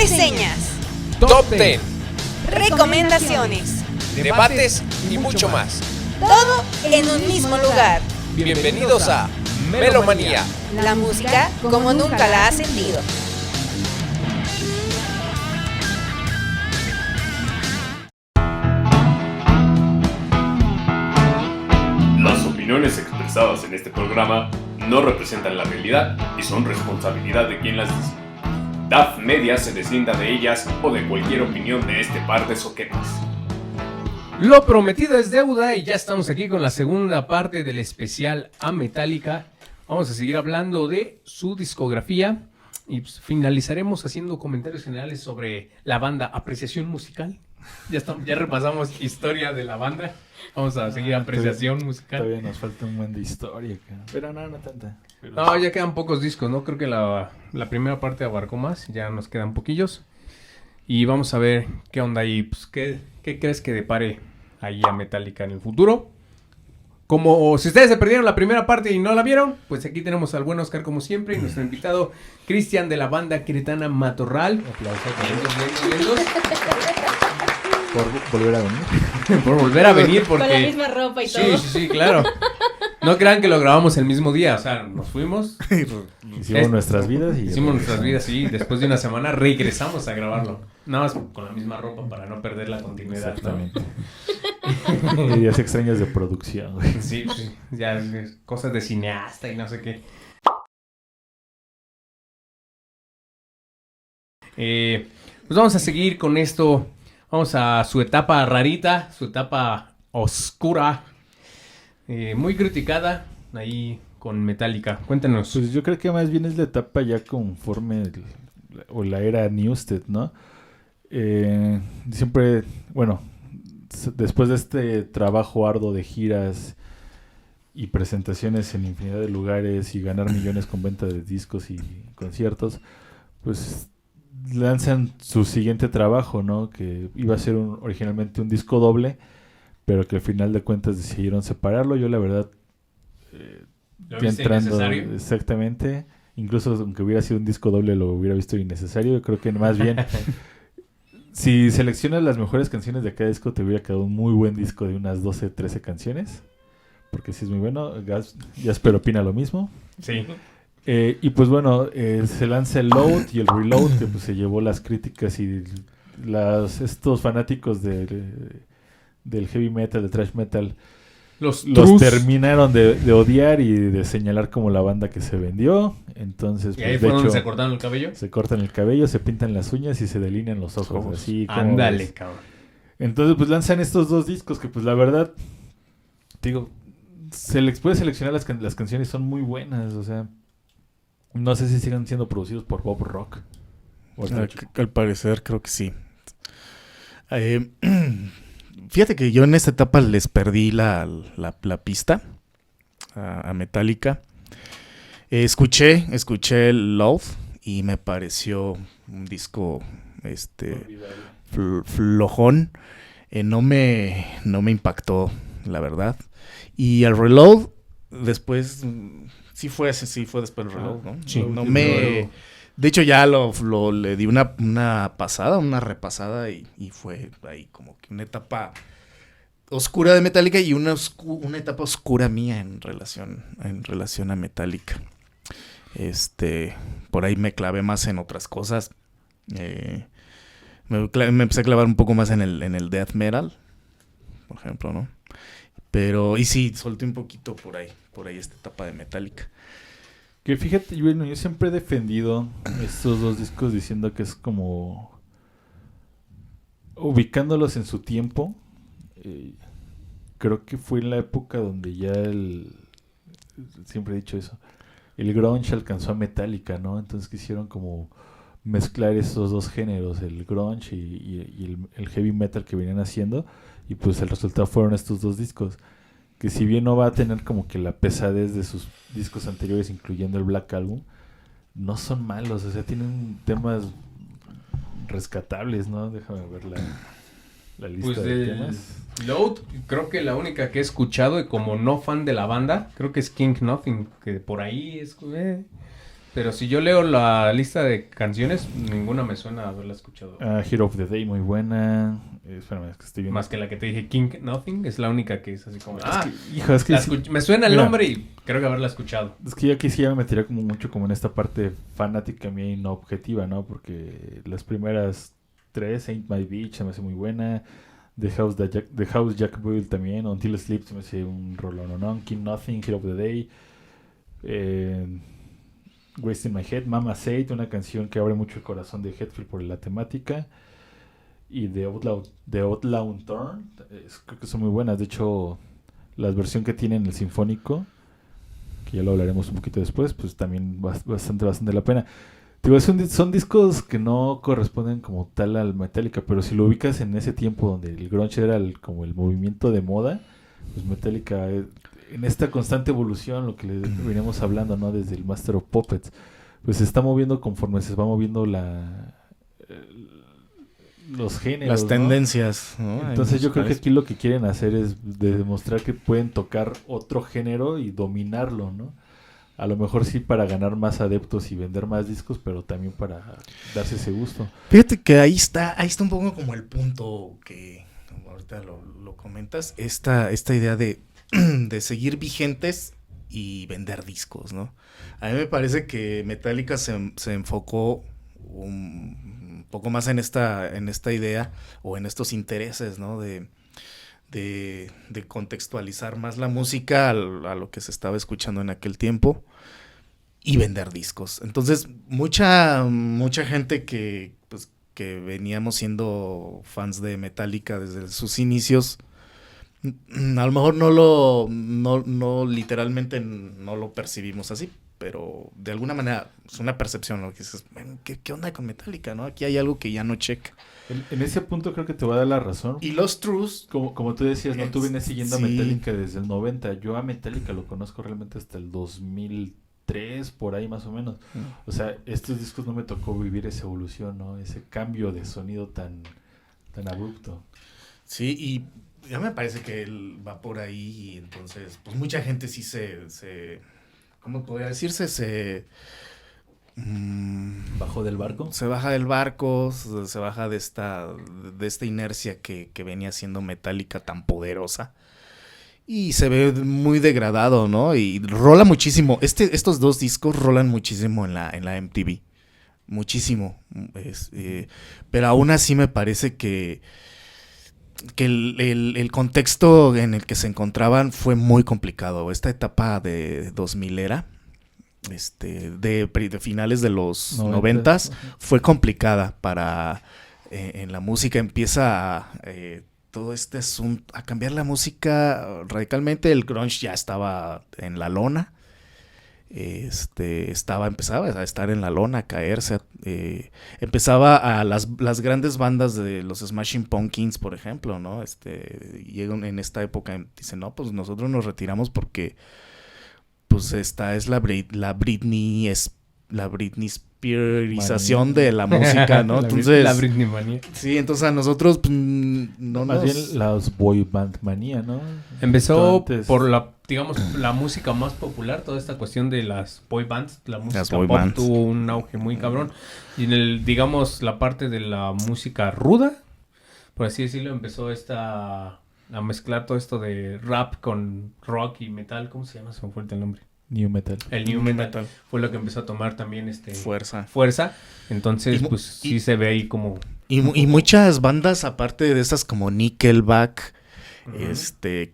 reseñas, Top 10, recomendaciones, debates y mucho más. todo en un mismo lugar. Bienvenidos a Melomanía. La música como nunca la has sentido. Las opiniones expresadas en este programa no representan la realidad y son responsabilidad de quien las dice. DAF Media se deslinda de ellas o de cualquier opinión de este par de soquetes. Lo prometido es deuda y ya estamos aquí con la segunda parte del especial a Metallica. Vamos a seguir hablando de su discografía y pues, finalizaremos haciendo comentarios generales sobre la banda, apreciación musical. Ya repasamos historia de la banda. Vamos a seguir apreciación musical. Todavía nos falta un buen de historia, pero no tanta. Pero... No, ya quedan pocos discos, ¿no? Creo que la primera parte abarcó más, ya nos quedan poquillos. Y vamos a ver qué onda ahí, pues, ¿qué crees que depare ahí a Metallica en el futuro? Como si ustedes se perdieron la primera parte y no la vieron, pues aquí tenemos al buen Oscar como siempre y nuestro invitado Cristian de la banda queretana Matorral. Aplausos. Por volver a venir. Por volver a venir porque... Con la misma ropa y todo. Sí, claro. No crean que lo grabamos el mismo día, o sea, nos fuimos. Hicimos nuestras vidas y... Hicimos nuestras vidas, sí. Después de una semana regresamos a grabarlo. Nada más con la misma ropa para no perder la continuidad. Exactamente. ¿No? Y días extraños de producción, güey. Sí. Ya cosas de cineasta y no sé qué. Pues vamos a seguir con esto. Vamos a su etapa rarita, su etapa oscura. Muy criticada ahí con Metallica. Cuéntanos. Pues yo creo que más bien es la etapa ya conforme o la era Newsted, ¿no? Siempre, bueno, después de este trabajo arduo de giras y presentaciones en infinidad de lugares y ganar millones con venta de discos y conciertos, pues lanzan su siguiente trabajo, ¿no? Que iba a ser originalmente un disco doble, pero que al final de cuentas decidieron separarlo. Yo la verdad ¿Lo viste innecesario? Exactamente, incluso aunque hubiera sido un disco doble lo hubiera visto innecesario. Yo creo que más bien si seleccionas las mejores canciones de cada disco te hubiera quedado un muy buen disco de unas 12, 13 canciones, porque sí es muy bueno. Jasper opina lo mismo. Sí. Y pues bueno, se lanza el Load y el Reload, que pues se llevó las críticas y estos fanáticos del heavy metal, del thrash metal, los terminaron de odiar y de señalar como la banda que se vendió. Entonces, ¿y ahí pues, fue de donde hecho, se cortaron el cabello? se cortan el cabello, se pintan las uñas y se delinean los ojos. Así como Ándale, ves. cabrón. Entonces, pues lanzan estos dos discos que pues la verdad, digo, puedes seleccionar las canciones, son muy buenas, o sea... No sé si sigan siendo producidos por Bob Rock. Al parecer creo que sí. Fíjate que yo en esta etapa les perdí la pista a Metallica. Escuché Love y me pareció un disco flojón. No me impactó, la verdad. Y el Reload después... Sí fue después del Reload, ¿no? Sí. De hecho ya le di una repasada y fue ahí como que una etapa oscura de Metallica y una etapa oscura mía en relación a Metallica. Por ahí me clavé más en otras cosas. Me empecé a clavar un poco más en el death metal, por ejemplo, ¿no? Pero, y sí, solté un poquito por ahí esta etapa de Metallica. Que fíjate, yo siempre he defendido estos dos discos diciendo que es como ubicándolos en su tiempo. Creo que fue en la época donde ya siempre he dicho eso, el grunge alcanzó a Metallica, ¿no? Entonces quisieron como mezclar esos dos géneros, el grunge y el heavy metal que venían haciendo, y pues el resultado fueron estos dos discos, que si bien no va a tener como que la pesadez de sus discos anteriores, incluyendo el Black Album, no son malos, o sea, tienen temas rescatables, ¿no? Déjame ver la lista pues de temas. Load, creo que la única que he escuchado y como no fan de la banda, creo que es King Nothing, que por ahí es... pero si yo leo la lista de canciones, ninguna me suena haberla escuchado. Hero of the Day, muy buena. Espérame, es que estoy viendo. Más que la que te dije, King Nothing, es la única que es así como... Hijo, es que me suena el Mira. nombre y creo que haberla escuchado. Es que yo aquí sí ya me metería como mucho como en esta parte fanática mía y no objetiva, ¿no? Porque las primeras 3, Ain't My Beach, se me hace muy buena. The House Jack Boyle también. Until Sleep se me hace un rolón, ¿no? King Nothing, Hero of the Day. Wasting My Head, Mama Said, una canción que abre mucho el corazón de Hetfield por la temática. Y The Outlaw Turn, creo que son muy buenas. De hecho, la versión que tienen el sinfónico, que ya lo hablaremos un poquito después, pues también bastante la pena. Digo, son discos que no corresponden como tal al Metallica, pero si lo ubicas en ese tiempo donde el grunge era como el movimiento de moda, pues Metallica, en esta constante evolución, lo que le veníamos hablando, ¿no? Desde el Master of Puppets, pues se está moviendo conforme se va moviendo los géneros, Las ¿no? tendencias, ¿no? Entonces yo creo que aquí lo que quieren hacer es demostrar que pueden tocar otro género y dominarlo, ¿no? A lo mejor sí para ganar más adeptos y vender más discos, pero también para darse ese gusto. Fíjate que ahí está un poco como el punto que como ahorita lo comentas, esta idea de seguir vigentes y vender discos, ¿no? A mí me parece que Metallica se enfocó un poco más en esta idea o en estos intereses, ¿no? De contextualizar más la música a lo que se estaba escuchando en aquel tiempo y vender discos. Entonces, mucha gente que veníamos siendo fans de Metallica desde sus inicios, a lo mejor no literalmente no lo percibimos así, pero de alguna manera es una percepción, ¿no? Que dices, ¿qué onda con Metallica, no? Aquí hay algo que ya no checa. En ese punto creo que te voy a dar la razón. Y los Trues, Como tú decías, ¿no? Tú vienes siguiendo sí. a Metallica desde el 90. Yo a Metallica lo conozco realmente hasta el 2003, por ahí más o menos. O sea, estos discos no me tocó vivir esa evolución, ¿no? Ese cambio de sonido tan abrupto. sí, y ya me parece que él va por ahí y entonces, pues mucha gente sí se ¿cómo podría decirse? ¿Bajó del barco? Se baja del barco, se baja de esta inercia que venía siendo Metallica tan poderosa. Y se ve muy degradado, ¿no? Y rola muchísimo. Estos dos discos rolan muchísimo en la MTV. Muchísimo. Pero aún así me parece que el contexto en el que se encontraban fue muy complicado. Esta etapa de 2000 era, de finales de los 90s, fue complicada para en la música. Empieza todo este asunto a cambiar la música radicalmente. El grunge ya estaba en la lona. Empezaba a estar en la lona, a caerse. Empezaba a las grandes bandas de los Smashing Pumpkins, por ejemplo, ¿no? Llegan en esta época, dicen, no, pues nosotros nos retiramos porque pues esta es la Britney Spearización de la música, ¿no? Entonces, la Britney manía. sí, entonces a nosotros pues, no Más nos... bien las boy band manía, ¿no? Empezó Entonces, por la música más popular, toda esta cuestión de las boy bands, la música boy pop bands. tuvo un auge muy cabrón. Y en la parte de la música ruda, por así decirlo, empezó a mezclar todo esto de rap con rock y metal. ¿Cómo se llama? Se me fue el nombre. New Metal. El New Metal fue lo que empezó a tomar también fuerza. Entonces, pues sí se ve ahí como... Y muchas bandas, aparte de estas como Nickelback, que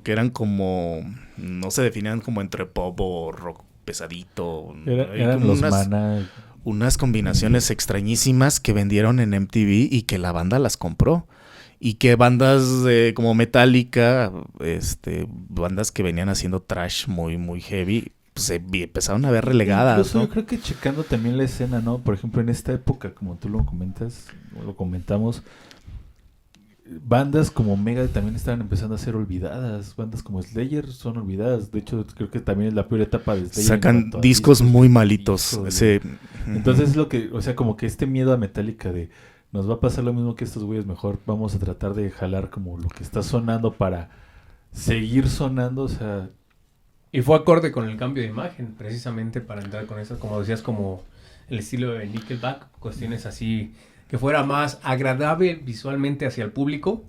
eran como, no se definían como entre pop o rock pesadito. Eran como los Maná. unas combinaciones extrañísimas que vendieron en MTV y que la banda las compró. Y que bandas como Metallica, bandas que venían haciendo thrash muy, muy heavy, pues, se empezaron a ver relegadas, Incluso ¿no? yo creo que checando también la escena, ¿no? Por ejemplo, en esta época, como tú lo comentamos, bandas como Megadeth también estaban empezando a ser olvidadas. Bandas como Slayer son olvidadas. De hecho, creo que también es la peor etapa de Slayer. Sacan discos muy malitos. Entonces es lo que, o sea, como que este miedo a Metallica de nos va a pasar lo mismo que estos güeyes, mejor vamos a tratar de jalar como lo que está sonando para seguir sonando, o sea, Y fue acorde con el cambio de imagen, precisamente para entrar con eso, como decías, como el estilo de Nickelback, cuestiones así, que fuera más agradable visualmente hacia el público.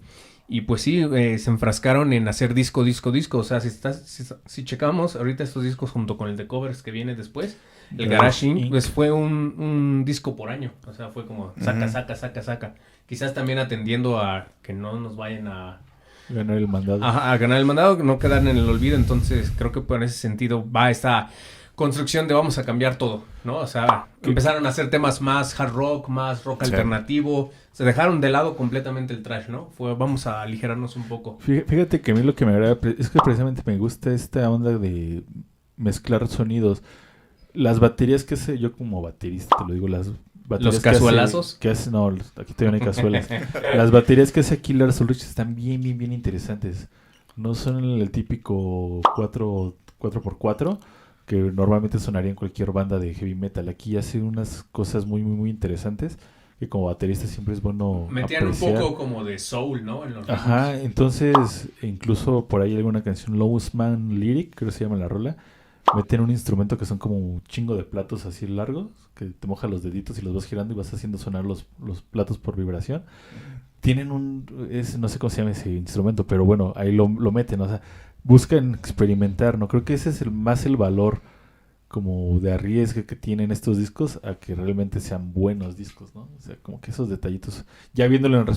Y pues sí, se enfrascaron en hacer disco. O sea, si checamos ahorita estos discos junto con el de covers que viene después, el Garage Inc., pues fue un disco por año. O sea, fue como saca. Quizás también atendiendo a que no nos vayan a ganar el mandado. A ganar el mandado, no quedar en el olvido. Entonces creo que por ese sentido va esta construcción de vamos a cambiar todo, ¿no? O sea, empezaron a hacer temas más hard rock, más rock alternativo. Se dejaron de lado completamente el thrash, ¿no? Vamos a aligerarnos un poco. Fíjate que a mí lo que me agrada es que precisamente me gusta esta onda de mezclar sonidos. Las baterías que hace, yo como baterista te lo digo, las baterías ¿Los cazuelazos? No, aquí todavía no hay cazuelas. Las baterías que hace aquí Lars Ulrich están bien interesantes. No son el típico 4x4 que normalmente sonaría en cualquier banda de heavy metal. Aquí hace unas cosas muy interesantes que como baterista siempre es bueno metían apreciar. Un poco como de soul, ¿no? En los Ajá, ritmos. Entonces incluso por ahí hay alguna canción, Lowest Man Lyric, creo que se llama la rola, meten un instrumento que son como un chingo de platos así largos, que te moja los deditos y los vas girando y vas haciendo sonar los platos por vibración. Tienen no sé cómo se llama ese instrumento, pero bueno, ahí lo meten, o sea, buscan experimentar, ¿no? Creo que ese es más el valor como de arriesgue que tienen estos discos a que realmente sean buenos discos, ¿no? O sea, como que esos detallitos, ya viéndolo en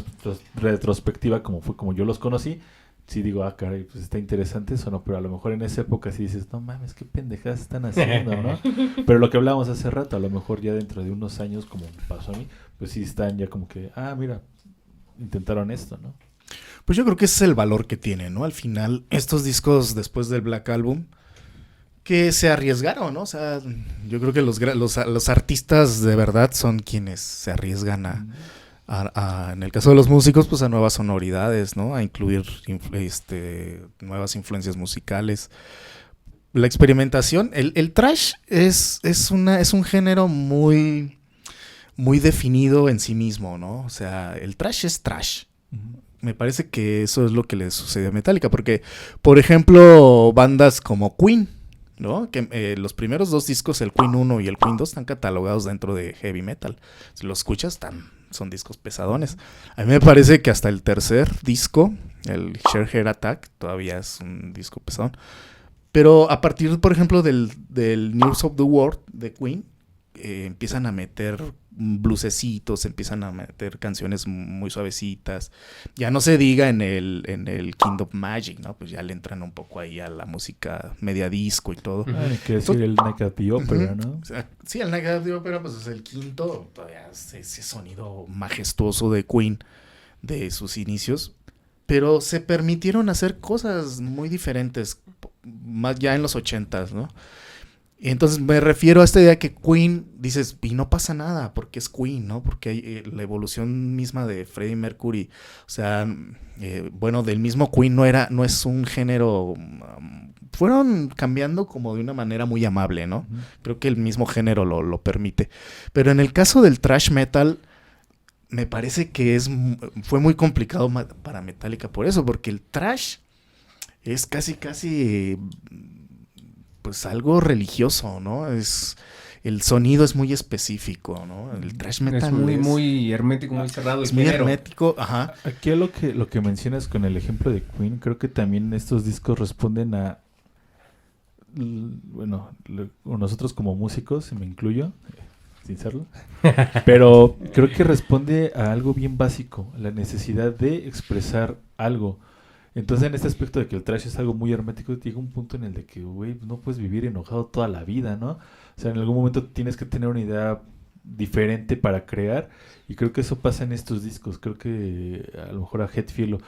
retrospectiva como fue como yo los conocí, sí digo, caray, pues está interesante eso, ¿no? Pero a lo mejor en esa época sí dices, no mames, qué pendejadas están haciendo, ¿no? Pero lo que hablábamos hace rato, a lo mejor ya dentro de unos años, como me pasó a mí, pues sí están ya como que, mira, intentaron esto, ¿no? Pues yo creo que ese es el valor que tiene, ¿no? Al final, estos discos después del Black Album, que se arriesgaron, ¿no? O sea, yo creo que los artistas de verdad son quienes se arriesgan en el caso de los músicos, pues a nuevas sonoridades, ¿no? A incluir nuevas influencias musicales. La experimentación, el thrash es un género muy definido en sí mismo, ¿no? O sea, el thrash es thrash. Uh-huh. Me parece que eso es lo que le sucede a Metallica, porque, por ejemplo, bandas como Queen, ¿no? Que los primeros 2 discos, el Queen 1 y el Queen 2, están catalogados dentro de heavy metal. Si los escuchas, son discos pesadones. A mí me parece que hasta el tercer disco, el Sheer Heart Attack, todavía es un disco pesadón. Pero a partir, por ejemplo, del News of the World de Queen, empiezan a meter bluesecitos, empiezan a meter canciones muy suavecitas. Ya no se diga en el Kingdom Magic, ¿no? Pues ya le entran un poco ahí a la música media disco y todo. Hay que decir el Night at the Opera, ¿no? O sea, sí, el Night at the Opera, pues es el quinto, todavía ese sonido majestuoso de Queen de sus inicios. Pero se permitieron hacer cosas muy diferentes, más ya en los 80s, ¿no? Y entonces me refiero a esta idea que Queen, dices, y no pasa nada, porque es Queen, ¿no? Porque hay la evolución misma de Freddie Mercury, o sea, bueno, del mismo Queen no es un género, fueron cambiando como de una manera muy amable, ¿no? Uh-huh. Creo que el mismo género lo permite. Pero en el caso del thrash metal, me parece que fue muy complicado para Metallica por eso, porque el thrash es casi pues algo religioso, ¿no? El sonido es muy específico, ¿no? El thrash metal es muy hermético, muy cerrado. Es muy hermético, ajá. Aquí lo que mencionas con el ejemplo de Queen, creo que también estos discos responden a, bueno, nosotros como músicos, me incluyo, sin serlo, pero creo que responde a algo bien básico, la necesidad de expresar algo. Entonces, en este aspecto de que el thrash es algo muy hermético, llega un punto en el de que, güey, no puedes vivir enojado toda la vida, ¿no? O sea, en algún momento tienes que tener una idea diferente para crear, y creo que eso pasa en estos discos. Creo que a lo mejor a Hetfield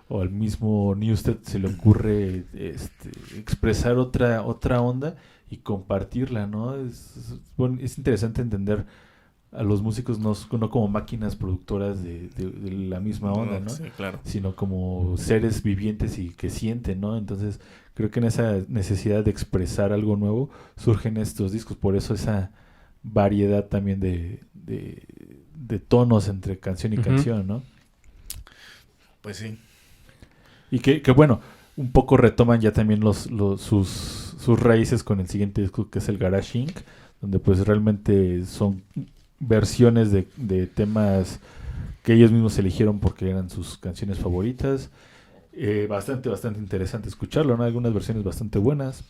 o al mismo Newsted se le ocurre expresar otra onda y compartirla, ¿no? Es interesante entender a los músicos no como máquinas productoras de la misma onda, ¿no? Sí, claro. Sino como seres vivientes y que sienten, ¿no? Entonces, creo que en esa necesidad de expresar algo nuevo surgen estos discos. Por eso esa variedad también de tonos entre canción y canción, ¿no? Pues sí. Y que bueno, un poco retoman ya también sus sus raíces con el siguiente disco, que es el Garage Inc., donde pues realmente son versiones de temas que ellos mismos eligieron porque eran sus canciones favoritas. Bastante interesante escucharlo, ¿no? Algunas versiones bastante buenas.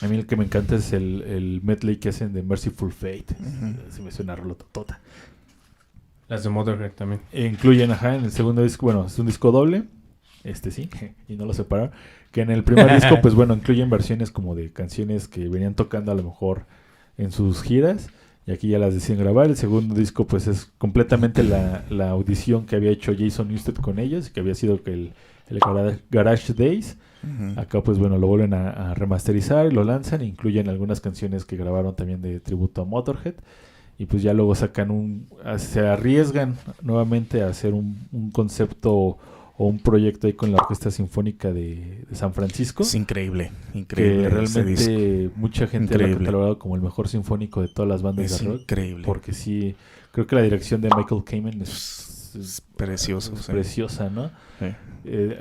A mí el que me encanta es el medley que hacen de Merciful Fate. Se me suena rolototota. Las de Motorhead también. Incluyen, en el segundo disco, bueno, es un disco doble, sí, y no lo separaron, que en el primer disco, pues bueno, incluyen versiones como de canciones que venían tocando a lo mejor en sus giras, y aquí ya las deciden grabar. El segundo disco, pues es completamente la audición que había hecho Jason Newsted con ellos, que había sido el Garage Days. Acá, pues bueno, lo vuelven a remasterizar y lo lanzan, e incluyen algunas canciones que grabaron también de tributo a Motorhead. Y pues ya luego sacan se arriesgan nuevamente a hacer un concepto o un proyecto ahí con la Orquesta Sinfónica de San Francisco. Es increíble. Que realmente mucha gente lo ha catalogado como el mejor sinfónico de todas las bandas de rock. Increíble. Porque sí, creo que la dirección de Michael Kamen es precioso. Es preciosa, ¿no? Sí.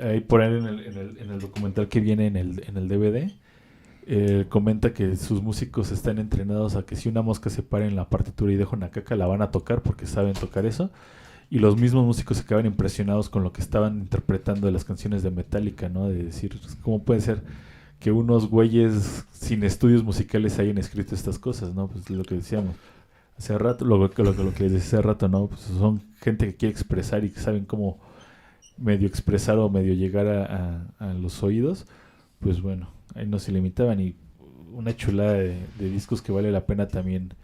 Ahí por ahí en el documental que viene en el DVD, comenta que sus músicos están entrenados a que si una mosca se para en la partitura y deja una caca, la van a tocar porque saben tocar eso. Y los mismos músicos se quedaban impresionados con lo que estaban interpretando de las canciones de Metallica, ¿no? De decir, ¿cómo puede ser que unos güeyes sin estudios musicales hayan escrito estas cosas, ¿no? Pues lo que decíamos hace rato, lo que les decía hace rato, ¿no? Pues son gente que quiere expresar y que saben cómo medio expresar o medio llegar a los oídos. Pues bueno, ahí no se limitaban, y una chulada de discos que vale la pena también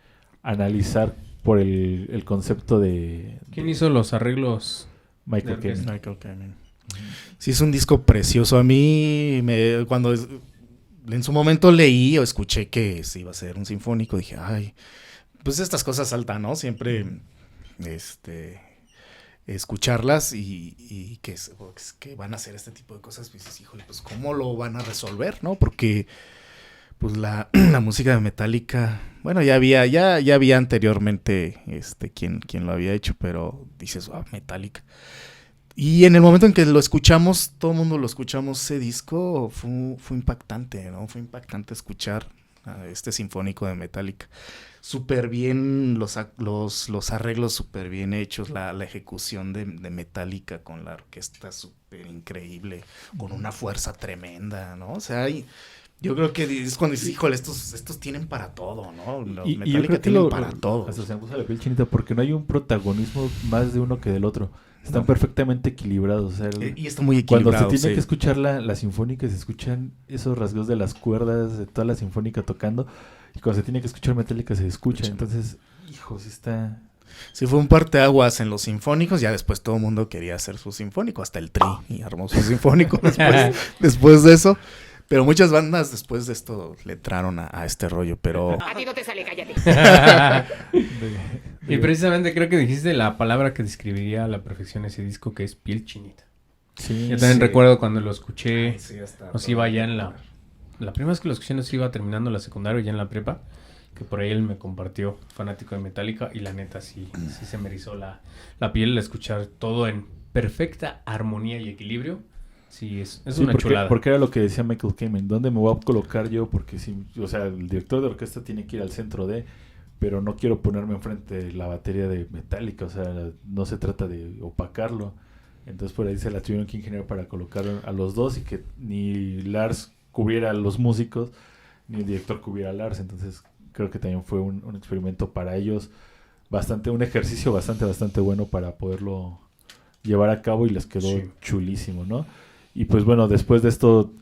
analizar por el concepto de... ¿Quién hizo los arreglos? Michael Kamen. Sí, es un disco precioso. A mí, cuando en su momento leí o escuché que se iba a ser un sinfónico, dije, ay, pues estas cosas saltan, ¿no? Siempre, escucharlas y que van a hacer este tipo de cosas, pues dices, híjole, pues ¿cómo lo van a resolver, no? Porque pues la música de Metallica, bueno, ya había anteriormente quien lo había hecho, pero dices, Metallica. Y en el momento en que lo escuchamos, todo el mundo lo escuchamos, ese disco fue impactante, ¿no? Fue impactante escuchar a este sinfónico de Metallica. Súper bien los arreglos, súper bien hechos, la ejecución de Metallica con la orquesta súper increíble, con una fuerza tremenda, ¿no? O sea, yo creo que es cuando dices, híjole, estos tienen para todo, ¿no? Metallica tienen para todo. Hasta se me puso la piel chinita porque no hay un protagonismo más de uno que del otro. Están perfectamente equilibrados. O sea, y está muy equilibrado. Cuando se tiene que escuchar la sinfónica, se escuchan esos rasgos de las cuerdas, de toda la sinfónica tocando. Y cuando se tiene que escuchar Metallica, se escucha. Entonces, hijos, está... Sí, fue un parteaguas en los sinfónicos. Ya después todo el mundo quería hacer su sinfónico. Hasta el Tri y armó su sinfónico después de eso. Pero muchas bandas después de esto le entraron a este rollo, pero... A ti no te sale, cállate. Y precisamente creo que dijiste la palabra que describiría a la perfección ese disco, que es piel chinita. Sí, yo también recuerdo cuando lo escuché, nos iba ya en la primera vez que lo escuché, nos iba terminando la secundaria, ya en la prepa, que por ahí él me compartió, fanático de Metallica, y la neta sí se me erizó la piel al escuchar todo en perfecta armonía y equilibrio. Sí, es una chulada. Porque era lo que decía Michael Kamen, ¿dónde me voy a colocar yo? Porque sí, o sea, el director de orquesta tiene que ir al centro pero no quiero ponerme enfrente de la batería de Metallica, o sea, no se trata de opacarlo. Entonces por ahí se la tuvieron que ingeniar para colocar a los dos y que ni Lars cubriera a los músicos, ni el director cubriera a Lars. Entonces creo que también fue un experimento para ellos, un ejercicio bastante bueno para poderlo llevar a cabo, y les quedó chulísimo, ¿no? Y pues bueno, después de esto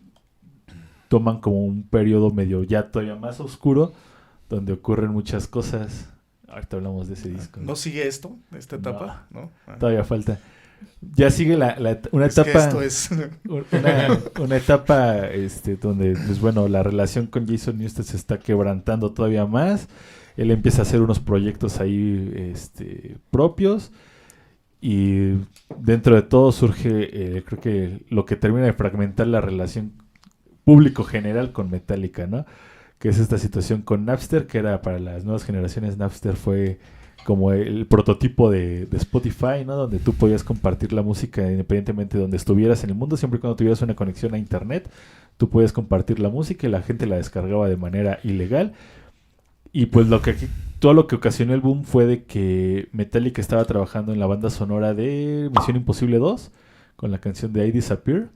toman como un periodo medio ya todavía más oscuro, donde ocurren muchas cosas. Ahorita hablamos de ese disco. ¿No sigue esta etapa? ¿No? Todavía falta. Ya sigue una etapa. Que esto es... una etapa donde, pues bueno, la relación con Jason Newsted se está quebrantando todavía más. Él empieza a hacer unos proyectos ahí propios. Y dentro de todo surge, creo que lo que termina de fragmentar la relación público general con Metallica, ¿no? Que es esta situación con Napster, que era para las nuevas generaciones. Napster fue como el prototipo de Spotify, ¿no? Donde tú podías compartir la música independientemente de donde estuvieras en el mundo, siempre y cuando tuvieras una conexión a internet, tú podías compartir la música y la gente la descargaba de manera ilegal. Y pues todo lo que ocasionó el boom fue de que Metallica estaba trabajando en la banda sonora de Misión Imposible 2 con la canción de I Disappear.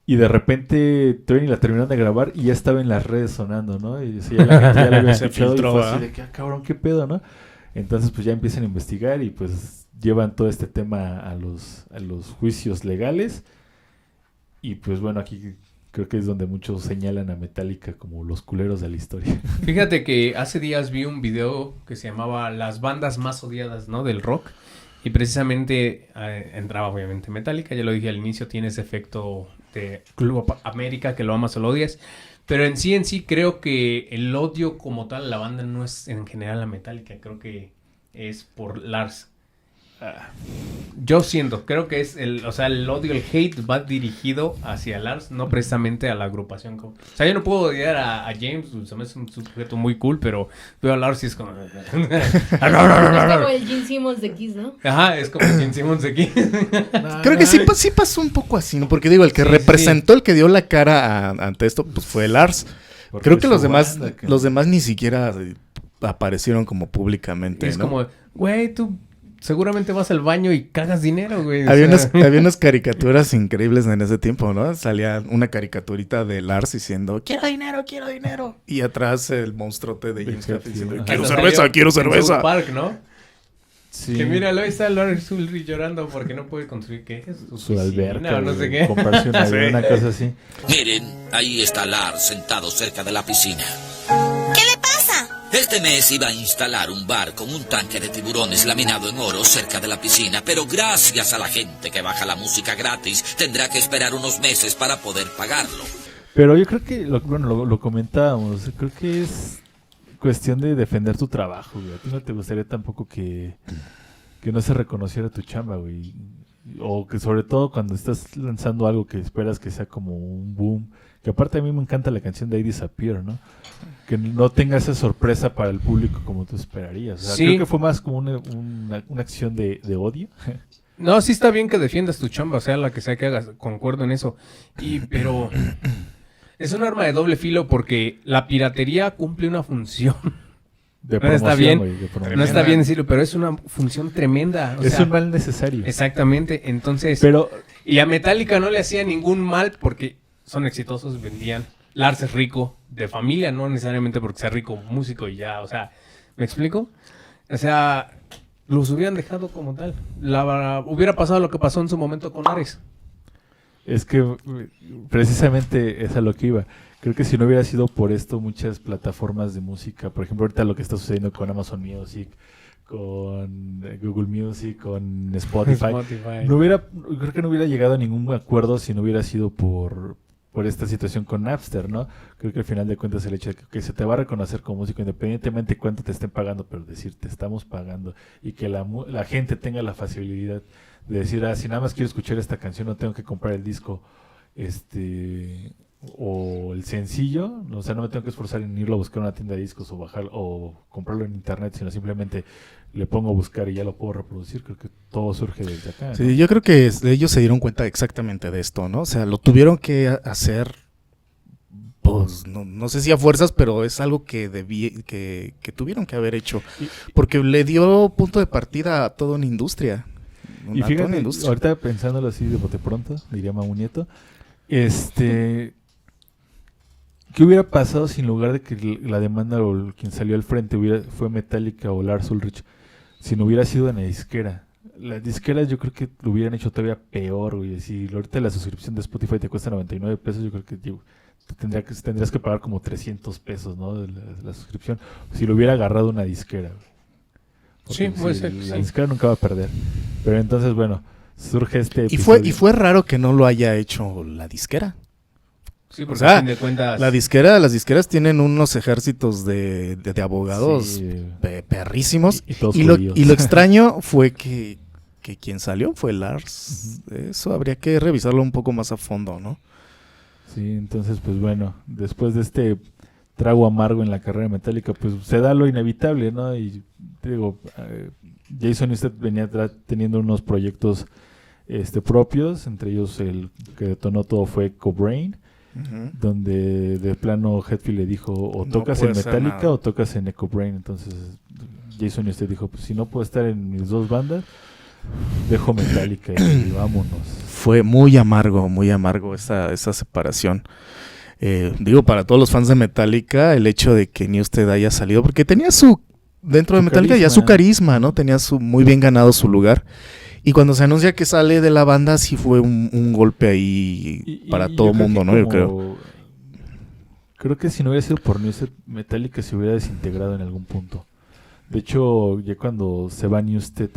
Y de repente todavía ni la terminaron de grabar y ya estaba en las redes sonando, ¿no? Y ya la gente ya la había Se escuchado filtró, y fue ¿ah? así de que, cabrón, qué pedo, ¿no? Entonces pues ya empiezan a investigar y pues llevan todo este tema a los juicios legales. Y pues bueno, aquí creo que es donde muchos señalan a Metallica como los culeros de la historia. Fíjate que hace días vi un video que se llamaba Las bandas más odiadas, ¿no? Del rock. Y precisamente entraba obviamente Metallica, ya lo dije al inicio, tiene ese efecto de Club América, que lo amas o lo odias. Pero en sí creo que el odio como tal a la banda no es en general a Metallica, creo que es por Lars. Yo creo que es el odio, el hate va dirigido hacia Lars, no precisamente a la agrupación. O sea, yo no puedo odiar a James, se me hace un sujeto muy cool, pero veo a Lars y es como... Es como el Gene Simmons de Kiss, ¿no? Ajá, es como el Gene Simmons de aquí. Creo que sí pasó un poco así, ¿no? Porque digo, el que representó, el que dio la cara ante esto, pues fue Lars. Porque Creo que es los su demás, banda, los demás ni siquiera aparecieron como públicamente, Es ¿no? como, güey, tú seguramente vas al baño y cagas dinero, güey. O Había sea, había unas caricaturas increíbles en ese tiempo, ¿no? Salía una caricaturita de Lars diciendo, quiero dinero. Y atrás el monstruote de James Hetfield diciendo, hasta quiero salió cerveza, quiero en South cerveza. Park, ¿no? Sí. Que míralo, ahí está Lars Ulrich llorando porque no puede construir, ¿qué es? Su piscina alberca, o no sé güey, qué. comprarse una, una cosa así. Miren, ahí está Lars sentado cerca de la piscina. ¿Qué le pasa? Este mes iba a instalar un bar con un tanque de tiburones laminado en oro cerca de la piscina, pero gracias a la gente que baja la música gratis, tendrá que esperar unos meses para poder pagarlo. Pero yo creo que, lo comentábamos, creo que es cuestión de defender tu trabajo, güey. A ti no te gustaría tampoco que no se reconociera tu chamba, güey. O que sobre todo cuando estás lanzando algo que esperas que sea como un boom. Que aparte a mí me encanta la canción de I Disappear, ¿no? Que no tenga esa sorpresa para el público como tú esperarías. O sea, Sí. creo que fue más como una acción de odio. No, sí está bien que defiendas tu chamba, o sea, la que sea que hagas, concuerdo en eso. Pero es un arma de doble filo porque la piratería cumple una función. De No está promoción, bien, güey, de promoción. no está bien decirlo, pero es una función tremenda. O Es sea, un mal necesario. exactamente, entonces... Pero Y a Metallica no le hacía ningún mal porque son exitosos, vendían. Lars es rico, de familia, no necesariamente porque sea rico músico y ya, o sea, ¿me explico? O sea, los hubieran dejado como tal. Hubiera pasado lo que pasó en su momento con Ares. es que precisamente es a lo que iba. Creo que si no hubiera sido por esto, muchas plataformas de música, por ejemplo, ahorita lo que está sucediendo con Amazon Music, con Google Music, con Spotify, creo que no hubiera llegado a ningún acuerdo si no hubiera sido por esta situación con Napster, ¿no? Creo que al final de cuentas el hecho de que se te va a reconocer como músico independientemente de cuánto te estén pagando, pero decir te estamos pagando y que la gente tenga la facilidad de decir, si nada más quiero escuchar esta canción no tengo que comprar el disco, o el sencillo, o sea, no me tengo que esforzar en irlo a buscar a una tienda de discos o bajar o comprarlo en internet, sino simplemente le pongo a buscar y ya lo puedo reproducir. Creo que todo surge desde acá, ¿no? Sí, yo creo que ellos se dieron cuenta exactamente de esto, ¿no? O sea, lo tuvieron que hacer, pues, no sé si a fuerzas, pero es algo que que tuvieron que haber hecho. Porque le dio punto de partida a toda una industria. Y fíjate, ahorita pensándolo así de bote pronto, diría Mau Nieto, ¿qué hubiera pasado si en lugar de que la demanda o quien salió al frente fue Metallica o Lars Ulrich, si no hubiera sido una disquera? Las disqueras yo creo que lo hubieran hecho todavía peor, güey. Si ahorita la suscripción de Spotify te cuesta 99 pesos, yo creo que tendrías que pagar como 300 pesos, ¿no? De la suscripción. Si lo hubiera agarrado una disquera, güey. Sí, puede ser. La Sí. disquera nunca va a perder. Pero entonces, bueno, surge este Y episodio. fue raro que no lo haya hecho la disquera. Sí, porque O sea, a fin de cuentas... Las disqueras tienen unos ejércitos de abogados Sí, perrísimos. y todos Y lo judíos. extraño fue que quien salió fue Lars. Eso habría que revisarlo un poco más a fondo, ¿no? Sí, entonces, pues bueno, después de este trago amargo en la carrera Metallica, pues se da lo inevitable, ¿no? Y te digo, Jason Newsted venía teniendo unos proyectos propios, entre ellos el que detonó todo fue Echo Brain, donde de plano Hetfield le dijo, o No tocas en puede ser Metallica nada. o tocas en Echo Brain. Entonces Jason Newsted dijo, pues si no puedo estar en mis dos bandas, dejo Metallica y vámonos. Fue muy amargo esa separación. Digo, para todos los fans de Metallica, el hecho de que Newsted haya salido, porque tenía dentro de Su Metallica ya su carisma, ¿no? Tenía muy bien ganado su lugar. Y cuando se anuncia que sale de la banda, sí fue un golpe ahí para todo el mundo, ¿no? Yo creo. Creo que si no hubiera sido por Newsted, Metallica se hubiera desintegrado en algún punto. De hecho, ya cuando se va Newsted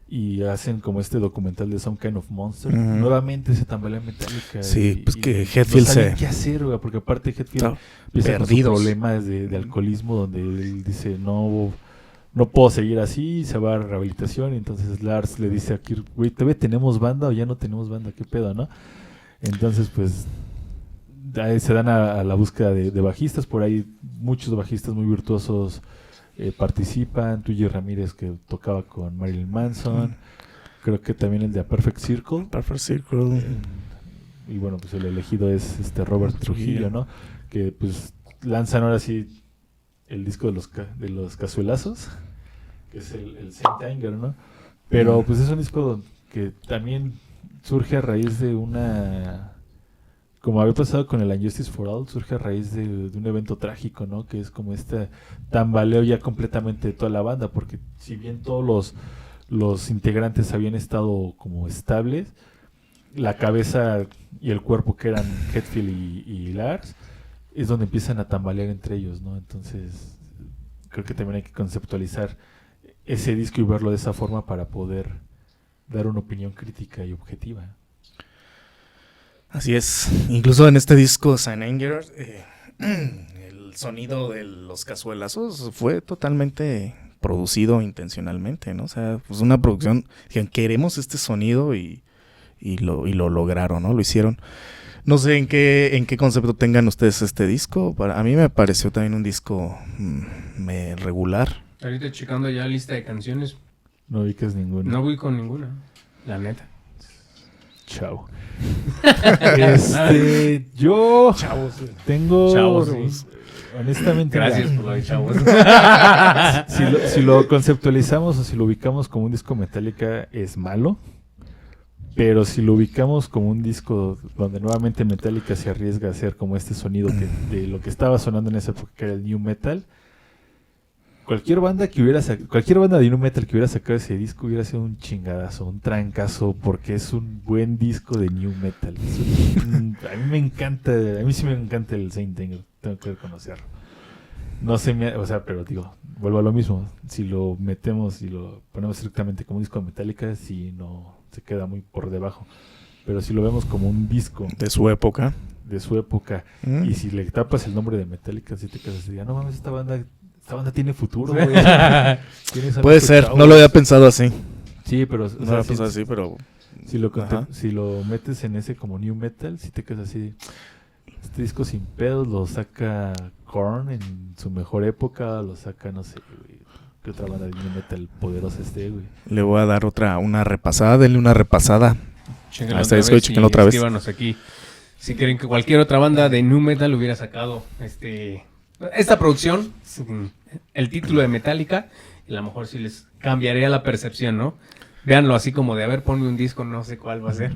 y hacen como este documental de Some Kind of Monster, nuevamente se tambalea Metallica. Sí, pues que no Hetfield saben qué hacer, güey, porque aparte Hetfield empieza con sus perdidos. problemas de alcoholismo, donde él dice, no puedo seguir así, se va a rehabilitación, y entonces Lars le dice a Kirk, güey, ¿todavía tenemos banda o ya no tenemos banda? ¿Qué pedo, no? Entonces, pues, ahí se dan a la búsqueda de bajistas, por ahí muchos bajistas muy virtuosos participan, Twiggy Ramírez que tocaba con Marilyn Manson, creo que también el de A Perfect Circle. Y bueno, pues el elegido es Robert Trujillo, ¿no? Que pues lanzan ahora sí el disco de los cazuelazos, que es el Saint Anger, ¿no? Pero pues es un disco que también surge a raíz de como había pasado con el Injustice for All, surge a raíz de un evento trágico, ¿no? Que es como este tambaleo ya completamente de toda la banda, porque si bien todos los integrantes habían estado como estables, la cabeza y el cuerpo, que eran Hetfield y Lars, es donde empiezan a tambalear entre ellos, ¿no? Entonces creo que también hay que conceptualizar ese disco y verlo de esa forma para poder dar una opinión crítica y objetiva. Así es. Incluso en este disco Saint Anger, el sonido de los cazuelazos fue totalmente producido intencionalmente, ¿no? O sea, pues una producción, dijeron, queremos este sonido y lo lograron, ¿no? Lo hicieron. No sé en qué concepto tengan ustedes este disco. A mí me pareció también un disco regular. Ahorita checando ya la lista de canciones, No ubicas ninguna. no voy con ninguna, la neta. Chao. Yo tengo... Chavos, sí. Honestamente... Gracias por lo de chavos. Si lo conceptualizamos o si lo ubicamos como un disco Metallica, es malo. Pero si lo ubicamos como un disco donde nuevamente Metallica se arriesga a hacer como este sonido de lo que estaba sonando en esa época, que era el New Metal, cualquier banda de New Metal que hubiera sacado ese disco hubiera sido un chingadazo, un trancazo, porque es un buen disco de New Metal. A mí sí me encanta el Saint Anger, tengo que reconocerlo. No sé, pero digo, vuelvo a lo mismo. Si lo metemos y lo ponemos estrictamente como un disco de Metallica, sí no se queda muy por debajo. Pero si lo vemos como un disco De su época. y si le tapas el nombre de Metallica, si te quedas así, no mames, esta banda tiene futuro, güey. Puede ser, no lo había pensado así. Sí, pero No lo había pensado así, pero... si lo metes en ese como New Metal, si te quedas así, este disco sin pedos lo saca Korn en su mejor época, lo saca, no sé, güey, qué otra banda de New Metal poderosa güey. Le voy a dar una repasada, denle una repasada. Chéquenlo Hasta otra disco, vez chéquenlo y otra vez. escríbanos aquí si quieren que cualquier otra banda de nu metal hubiera sacado esta producción, el título de Metallica, y a lo mejor sí les cambiaría la percepción, ¿no? Véanlo así como de, a ver, ponme un disco, no sé cuál va a ser.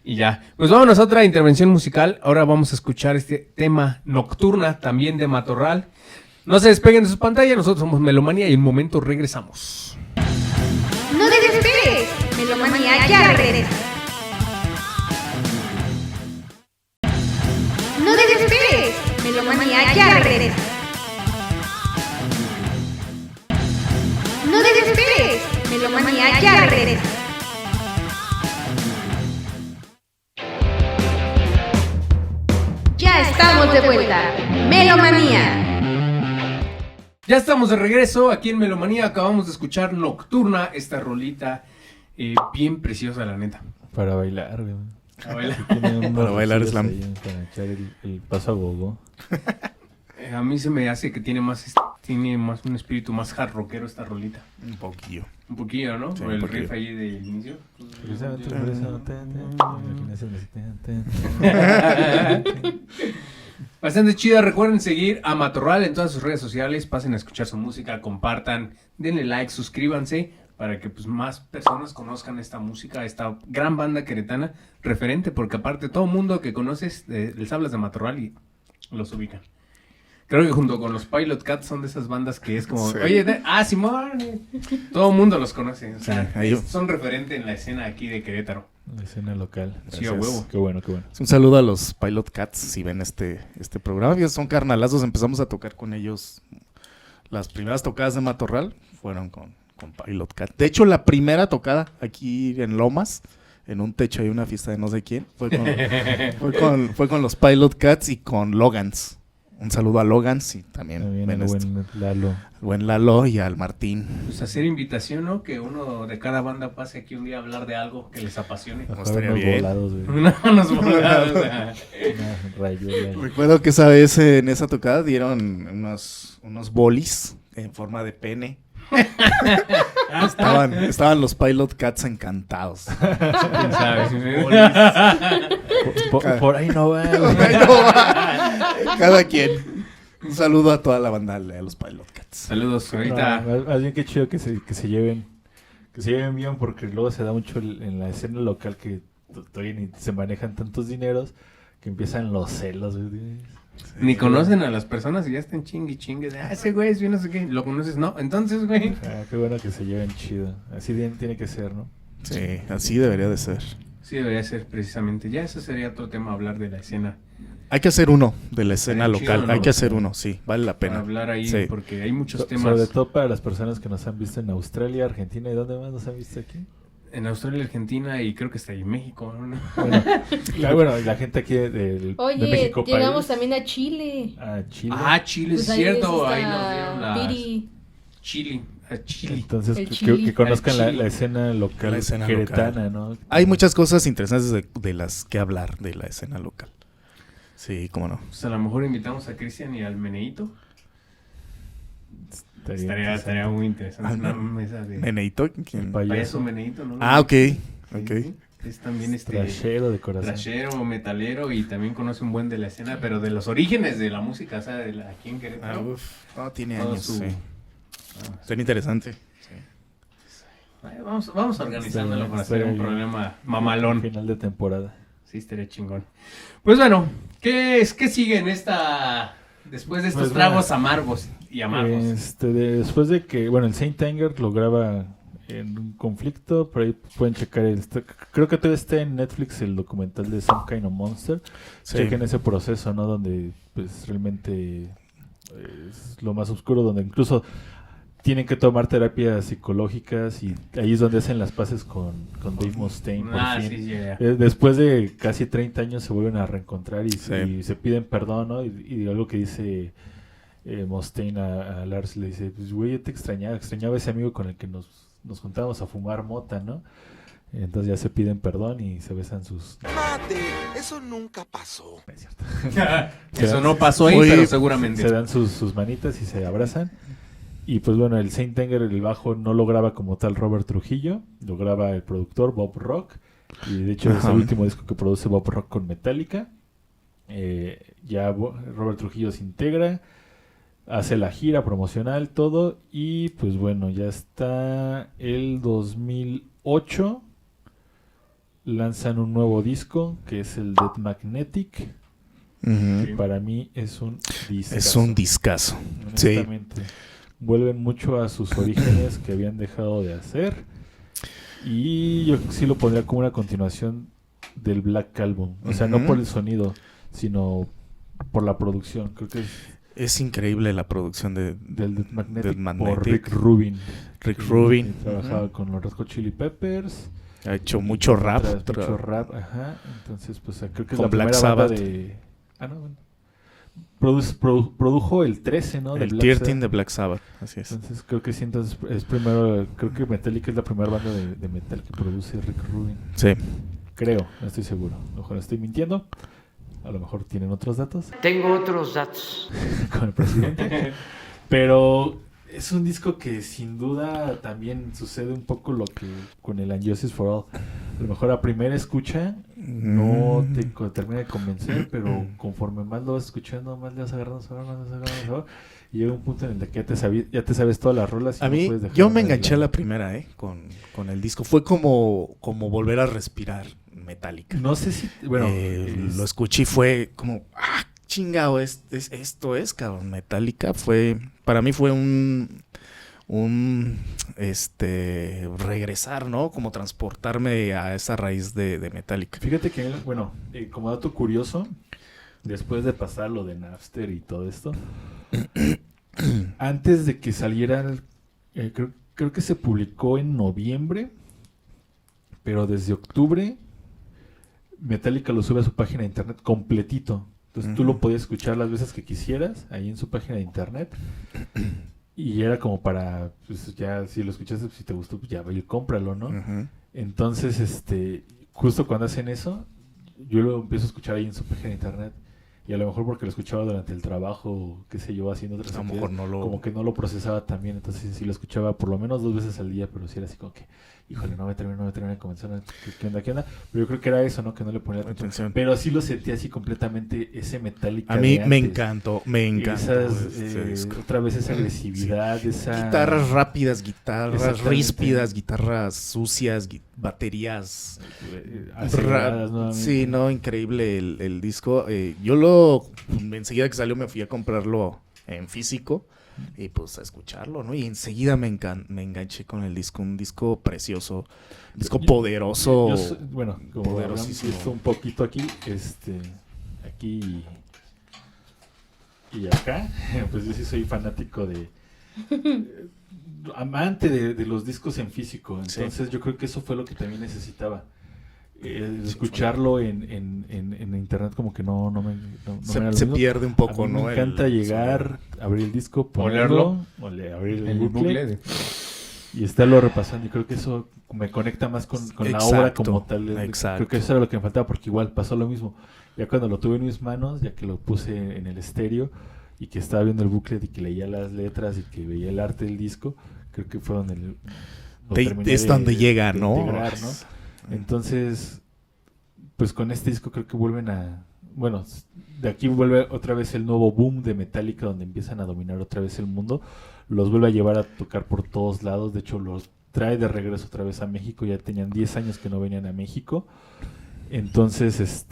Y ya. Pues vámonos a otra intervención musical. Ahora vamos a escuchar este tema Nocturna, también de Matorral. No se despeguen de sus pantallas, nosotros somos Melomanía y en un momento regresamos. No te desesperes, Melomanía ya regresa. No te desesperes, Melomanía ya regresa. No te desesperes, Melomanía ya regresa. Ya estamos de vuelta. Melomanía. Ya estamos de regreso aquí en Melomanía. Acabamos de escuchar Nocturna, esta rolita bien preciosa, la neta. Para bailar, güey. A bailar. Para bailar slam. Para echar el paso a gogo. A mí se me hace que tiene más un espíritu más hard rockero esta rolita. Un poquillo. Un poquillo, ¿no? Sí, Por el un poquillo. riff ahí del inicio. Precisamente por eso. Bastante chida. Recuerden seguir a Matorral en todas sus redes sociales. Pasen a escuchar su música, compartan, denle like, suscríbanse para que pues más personas conozcan esta música, esta gran banda queretana referente, porque aparte todo mundo que conoces les hablas de Matorral y los ubican. Creo que junto con los Pilot Cats son de esas bandas que es como, Sí. oye, Simón, todo el mundo los conoce, o sea, Sí, ahí- son referente en la escena aquí de Querétaro. La escena local. Sí, a Gracias. huevo. Qué bueno, qué bueno. Un saludo a los Pilot Cats si ven este programa. Ellos son carnalazos, empezamos a tocar con ellos. Las primeras tocadas de Matorral fueron con Pilot Cat. De hecho, la primera tocada aquí en Lomas, en un techo y una fiesta de no sé quién, fue con los Pilot Cats y con Logans. Un saludo a Logans y también También ven el esto. buen Lalo. Al buen Lalo y al Martín. Pues hacer invitación, ¿no? Que uno de cada banda pase aquí un día a hablar de algo que les apasione. Pues Ajá, estaría unos bien. volados, güey. Unos volados, o sea. Una rayuela. Recuerdo que esa vez en esa tocada dieron unos bolis en forma de pene. Estaban los Pilot Cats encantados. ¿Quién sabe? Por ahí no va, güey. Cada quien. Un saludo a toda la banda de los Pilot Cats. Saludos, No, ahorita. más bien que chido que se lleven bien, porque luego se da mucho en la escena local que todavía ni se manejan tantos dineros que empiezan los celos, güey. Ni conocen a las personas y ya están chingue de, ese güey es bien no sé qué. ¿Lo conoces? No. Entonces, güey. Qué bueno que se lleven chido. Así bien tiene que ser, ¿no? Sí, así debería de ser. Sí, debería ser precisamente. Ya eso sería otro tema, hablar de la escena. Hay que hacer uno de la escena Estaría local. chido, ¿no? Hay que hacer uno, sí. Vale la Para pena. hablar ahí, Sí. porque hay muchos temas. Sobre todo para las personas que nos han visto en Australia, Argentina y ¿dónde más nos han visto aquí? En Australia, Argentina y creo que está ahí en México, ¿no? Bueno, y la gente aquí de Oye, México. llegamos país. también a Chile. A Chile. Ah, Chile, Pues es ahí cierto. está Ahí nos dieron la Piri. Chile. A Chile. Entonces, El que Chile. conozcan El Chile. la escena local La escena queretana, ¿no? Hay muchas cosas interesantes de las que hablar de la escena local. Sí, cómo no. Pues a lo mejor invitamos a Cristian y al Meneito. Estaría muy interesante. Al Una mesa de Meneito, El ¿quién? payaso Meneito, ¿no? Ah, ok. Sí, Ok. sí. Es también Trashero de corazón. trashero, metalero y también conoce un buen de la escena, pero de los orígenes de la música, o sea, de la aquí en Ah, Querétaro. uf. No, tiene Todo años, su- sí. Sería interesante. Ay, vamos organizándolo para hacer Estaría un bien. programa mamalón. Final de temporada. Sí, estaría chingón. Pues bueno, ¿qué sigue en esta... Después de estos Pues tragos bueno. amargos y amargos? Después de que, bueno, el Saint Anger lo graba en un conflicto, por ahí pueden checar creo que todavía está en Netflix el documental de Some Kind of Monster. Sí. Chequen ese proceso, ¿no? Donde pues realmente es lo más oscuro, donde incluso tienen que tomar terapias psicológicas y ahí es donde hacen las paces con Dave Mustaine. por Ah, fin. sí, ya. Después de casi 30 años se vuelven a reencontrar y Sí. se piden perdón, ¿no? Y algo que dice Mustaine a Lars, le dice, pues güey, yo te extrañaba a ese amigo con el que nos juntábamos a fumar mota, ¿no? Entonces ya se piden perdón y se besan sus... Mate, eso nunca pasó. Es cierto. Eso no pasó ahí, Oye, pero seguramente. Se dan sus manitas y se abrazan. Y pues bueno, el Saint Anger, el bajo, no lo graba como tal Robert Trujillo, lo graba el productor Bob Rock. Y de hecho es Ajá. el último disco que produce Bob Rock con Metallica. Robert Trujillo se integra, hace la gira promocional, todo. Y pues bueno, ya está el 2008. Lanzan un nuevo disco que es el Dead Magnetic. Ujú. Que para mí es un disco. Es un discazo. Sí. Honestamente. Vuelven mucho a sus orígenes que habían dejado de hacer. Y yo sí lo pondría como una continuación del Black Album. O sea, no Ujú. por el sonido, sino por la producción. Creo que es Es increíble la producción de del Dead Magnetic, Dead Magnetic. por Rick Rubin. Rick Que Rubin. trabajaba Ujú. con los Red Hot Chili Peppers. Ha hecho mucho rap. Mucho rap, ajá. Entonces, pues creo que es Con la Black primera banda Sabbath. de... Ah, no, bueno. Produjo el 13, ¿no? De El Black 13 Sabbath. de Black Sabbath. Así es. Entonces creo que sí, entonces es primero, creo que Metallica es la primera banda de metal que produce Rick Rubin. Sí. Creo, no estoy seguro. Ojalá estoy mintiendo. A lo mejor tienen otros datos. Tengo otros datos. Con el presidente. Pero es un disco que sin duda también sucede un poco lo que con el And Justice for All. A lo mejor a primera escucha no te termina de convencer, pero conforme más lo vas escuchando, más le vas agarrando sabor. Y llega un punto en el que ya te sabes todas las rolas. Y A no mí, puedes dejar yo me de enganché a bailar. la primera, con el disco. Fue como volver a respirar Metallica. No sé si, bueno, lo escuché y fue como, chingado, esto es, cabrón. Metallica para mí fue un regresar, ¿no? Como transportarme a esa raíz de Metallica. Fíjate que, bueno, como dato curioso, después de pasar lo de Napster y todo esto, antes de que saliera, creo que se publicó en noviembre, pero desde octubre Metallica lo sube a su página de internet completito. Entonces tú lo podías escuchar las veces que quisieras ahí en su página de internet. Y era como para, pues ya, si lo escuchaste, si te gustó, pues ya, cómpralo, ¿no? Entonces, justo cuando hacen eso, yo lo empiezo a escuchar ahí en su página de internet. Y a lo mejor porque lo escuchaba durante el trabajo, qué sé yo, haciendo otras actividades, como que no lo procesaba tan bien. Entonces sí lo escuchaba por lo menos 2 veces al día, pero sí era así como que, híjole, no me termina de convencer. ¿Qué onda? Pero yo creo que era eso, ¿no? Que no le ponía atención. Pero sí lo sentía así completamente, ese Metallica. A mí de me antes. encantó. Otra vez esa agresividad, esa... Guitarras rápidas, guitarras ríspidas, guitarras sucias, baterías aceleradas nuevamente. Sí, no, increíble el disco. Yo enseguida que salió me fui a comprarlo en físico y pues a escucharlo, ¿no? Y enseguida me enganché con el disco, un disco precioso, un disco poderoso. Bueno, como hablamos esto un poquito aquí, aquí y acá, pues yo sí soy fanático amante de los discos en físico. Entonces yo creo que eso fue lo que también necesitaba. Escucharlo en internet como que no me se pierde un poco, ¿no? Me encanta llegar, abrir el disco, ponerlo, abrir el bucle y estarlo repasando. Y creo que eso me conecta más con la obra como tal. Creo que eso era lo que me faltaba, porque igual pasó lo mismo. Ya cuando lo tuve en mis manos, ya que lo puse en el estéreo y que estaba viendo el bucle y que leía las letras y que veía el arte del disco, creo que fue donde es donde llega, ¿no? Integrar, ¿no? Entonces, pues con este disco creo que vuelven a... Bueno, de aquí vuelve otra vez el nuevo boom de Metallica, donde empiezan a dominar otra vez el mundo. Los vuelve a llevar a tocar por todos lados. De hecho, los trae de regreso otra vez a México. Ya tenían 10 años que no venían a México. Entonces,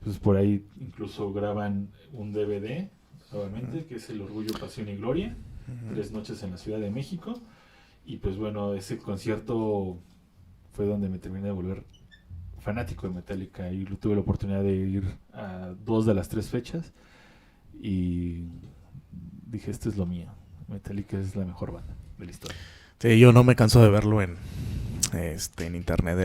pues por ahí incluso graban un DVD, nuevamente, que es El Orgullo, Pasión y Gloria. 3 noches en la Ciudad de México. Y pues bueno, ese concierto fue donde me terminé de volver fanático de Metallica, y tuve la oportunidad de ir a 2 de las 3 fechas y dije, esto es lo mío. Metallica es la mejor banda de la historia. Sí, yo no me canso de verlo en internet.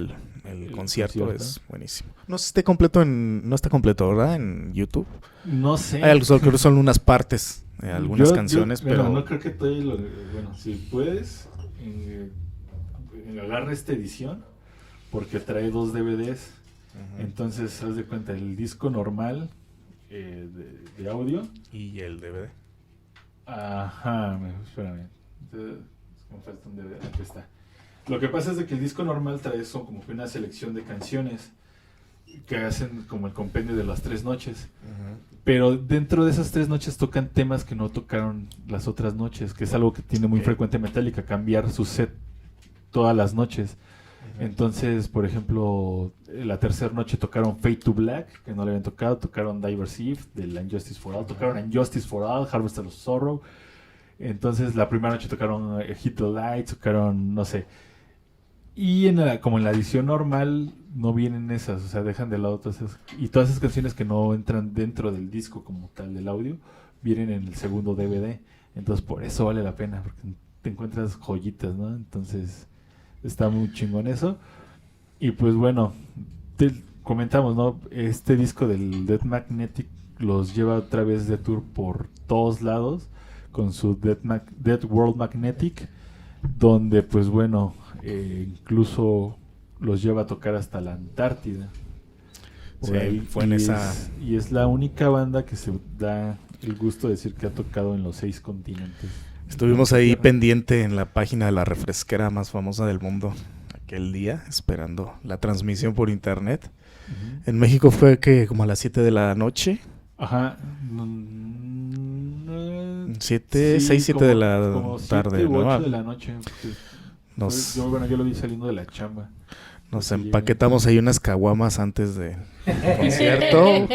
El concierto es buenísimo. No está completo, ¿verdad? En YouTube. No sé. Creo que son unas partes, algunas canciones, pero no creo que todavía bueno, si puedes, agarra esta edición, porque trae 2 DVDs. Entonces, haz de cuenta, el disco normal de audio y el DVD. Ajá, espérame. Me falta un DVD. Aquí está. Lo que pasa es de que el disco normal trae como que una selección de canciones que hacen como el compendio de las 3 noches. Pero dentro de esas 3 noches tocan temas que no tocaron las otras noches, que es algo que tiene muy frecuente Metallica, cambiar su set todas las noches. Entonces, por ejemplo, la tercera noche tocaron Fade to Black, que no le habían tocado, tocaron Diver's Eve del And Justice for All, tocaron And Justice for All, Harvest of Sorrow. Entonces, la primera noche tocaron Hit the Lights, tocaron, no sé. Y como en la edición normal no vienen esas, o sea, dejan de lado todas esas. Y todas esas canciones que no entran dentro del disco como tal del audio, vienen en el segundo DVD. Entonces, por eso vale la pena, porque te encuentras joyitas, ¿no? Entonces, está muy chingón eso. Y pues bueno, comentamos, ¿no? Este disco del Death Magnetic los lleva otra vez de tour por todos lados con su Death World Magnetic, donde pues bueno, incluso los lleva a tocar hasta la Antártida. Por Sí, ahí, fue en esa... y es la única banda que se da el gusto de decir que ha tocado en los 6 continentes. Estuvimos ahí pendiente en la página de la refresquera más famosa del mundo aquel día, esperando la transmisión por internet. Uh-huh. En México fue que como a las 7 de la noche. Ajá. 7, 6, 7 de la tarde, 7 u 8 ¿no? de la noche. Yo lo vi saliendo de la chamba. Nos empaquetamos ahí unas caguamas antes del concierto,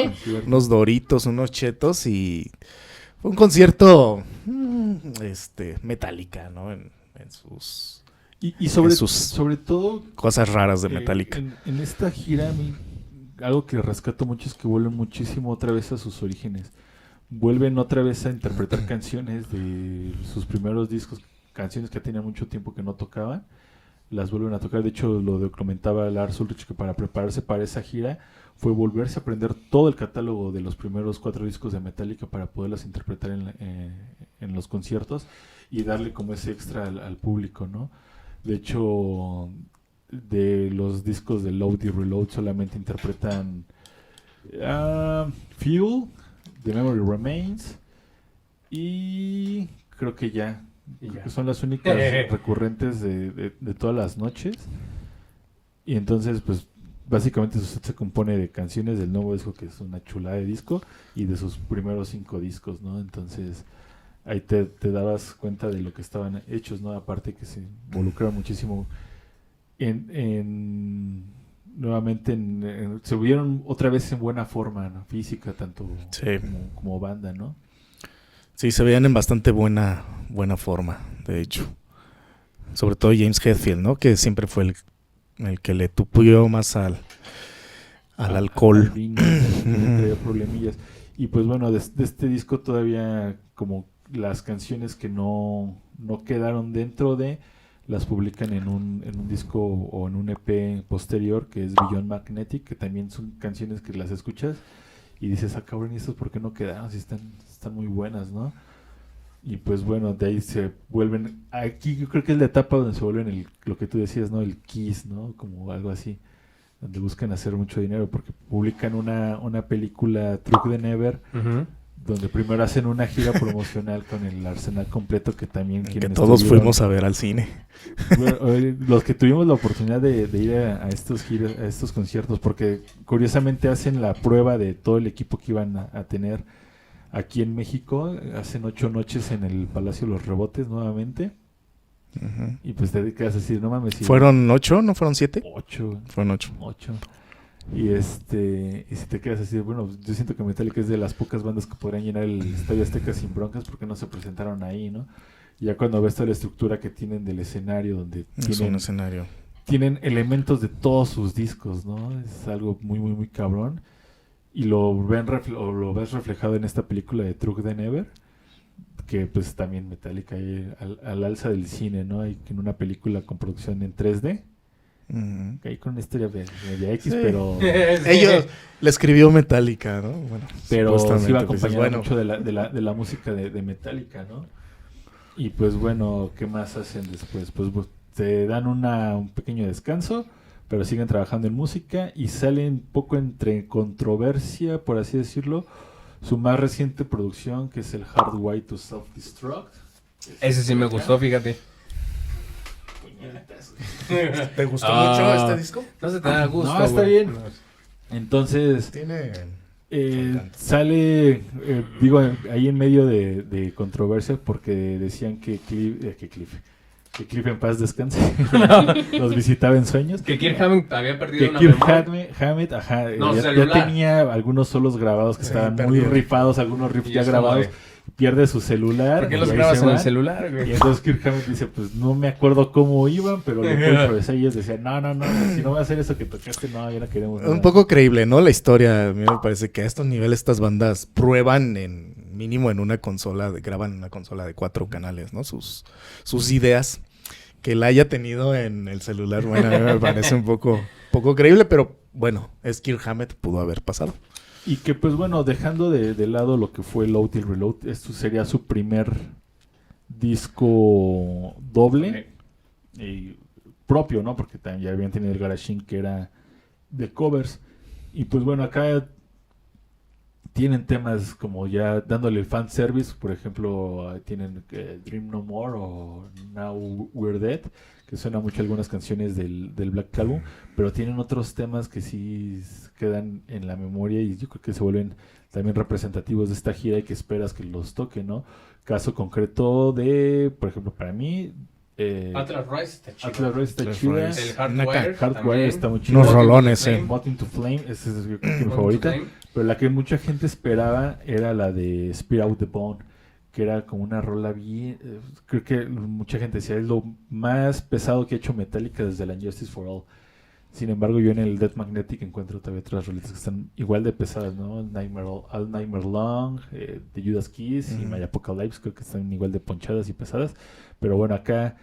unos doritos, unos chetos y fue un concierto Metallica, ¿no? En sus y sobre, en sus sobre todo cosas raras de Metallica. En esta gira a mí algo que rescato mucho es que vuelven muchísimo otra vez a sus orígenes. Vuelven otra vez a interpretar canciones de sus primeros discos, canciones que tenían mucho tiempo que no tocaban. Las vuelven a tocar. De hecho, lo comentaba Lars Ulrich, que para prepararse para esa gira fue volverse a aprender todo el catálogo de los primeros 4 discos de Metallica para poderlas interpretar en los conciertos y darle como ese extra al público, ¿no? De hecho, de los discos de Load y Reload solamente interpretan Fuel, The Memory Remains y creo que ya. Creo que son las únicas recurrentes de todas las noches. Y entonces, pues, básicamente su set se compone de canciones del nuevo disco, que es una chulada de disco, y de sus primeros 5 discos, ¿no? Entonces, ahí te dabas cuenta de lo que estaban hechos, ¿no? Aparte que se involucraron muchísimo nuevamente se vieron otra vez en buena forma, ¿no? Física, tanto como banda, ¿no? Sí, se veían en bastante buena forma, de hecho. Sobre todo James Hetfield, ¿no? Que siempre fue el que le tupió más al alcohol. Al vino, traía problemillas. Y pues bueno, de este disco todavía como las canciones que no quedaron dentro las publican en un disco o en un EP posterior, que es Beyond Magnetic, que también son canciones que las escuchas y dices, cabrón, ¿y estos por qué no quedaron? Si están muy buenas, ¿no? Y pues bueno, de ahí se vuelven, aquí yo creo que es la etapa donde se vuelven lo que tú decías, ¿no? El Kiss, ¿no? Como algo así, donde buscan hacer mucho dinero, porque publican una película, Truck de Never, uh-huh, donde primero hacen una gira promocional con el arsenal completo, que también que todos fuimos a ver al cine. Bueno, los que tuvimos la oportunidad de ir a estos giras, a estos conciertos, porque curiosamente hacen la prueba de todo el equipo que iban a tener aquí en México, hacen 8 noches en el Palacio de los Rebotes nuevamente. Uh-huh. Y pues te quedas así, no mames. ¿Fueron 8? ¿No fueron 7? 8. Fueron 8. Y si te quedas así, bueno, yo siento que Metallica es de las pocas bandas que podrían llenar el Estadio Azteca sin broncas, porque no se presentaron ahí, ¿no? Y ya cuando ves toda la estructura que tienen del escenario, donde tienen elementos de todos sus discos, ¿no? Es algo muy, muy, muy cabrón. Y lo ves reflejado en esta película de Truck de Never, que pues también Metallica ahí al alza del cine, ¿no? Hay en una película con producción en 3D. Uh-huh. Ahí con una historia media X, sí. Pero ellos le escribió Metallica, ¿no? Bueno, pero sí va acompañado mucho de la música de Metallica, ¿no? Y pues bueno, ¿qué más hacen después? Pues te dan un pequeño descanso, pero siguen trabajando en música y salen un poco entre controversia, por así decirlo, su más reciente producción, que es el Hard Way to Self-Destruct. Ese sí me gustó, fíjate. ¿Te gustó mucho este disco? No se te da gusto. No, está bien. Entonces, sale, ahí en medio de controversia, porque decían que Cliff en paz descanse, los visitaba en sueños. Que Kirk Hammett había perdido una memoria. Ya tenía algunos solos grabados que estaban muy rifados, algunos riffs ya grabados. Pierde su celular. ¿Por qué los grabas en el celular, güey? Y entonces Kirk Hammett dice, pues no me acuerdo cómo iban, pero lo puedo improvisar. Y ellos decían, no, si no voy a hacer eso que tocaste, no, ya no queremos nada. Un poco creíble, ¿no? La historia, a mí me parece que a estos niveles estas bandas prueban mínimo en una consola, graban en una consola de 4 canales, ¿no? Sus ideas. Que la haya tenido en el celular, bueno, a mí me parece un poco creíble, pero bueno, es Kirk Hammett, pudo haber pasado. Y que pues bueno, dejando de lado lo que fue Load y Reload, esto sería su primer disco doble propio, ¿no? Porque también ya habían tenido el Garage Inc., que era de covers. Y pues bueno, acá tienen temas como ya dándole el fan service, por ejemplo, tienen Dream No More o Now We're Dead, que suena mucho algunas canciones del Black Album, pero tienen otros temas que sí quedan en la memoria y yo creo que se vuelven también representativos de esta gira y que esperas que los toque, ¿no? Caso concreto de, por ejemplo, para mí... Atlas Rise está chido. Atlas Rise está chida. El Hardwire está muy chido. Unos rolones, Moth to Flame, esa es yo creo que mi favorita. Pero la que mucha gente esperaba era la de Spear Out the Bone, que era como una rola bien... creo que mucha gente decía, es lo más pesado que ha hecho Metallica desde la Justice for All. Sin embargo, yo en el Death Magnetic encuentro todavía otras rolitas que están igual de pesadas, ¿no? All Nightmare Long, The Judas Kiss y My Apocalypse, creo que están igual de ponchadas y pesadas. Pero bueno, acá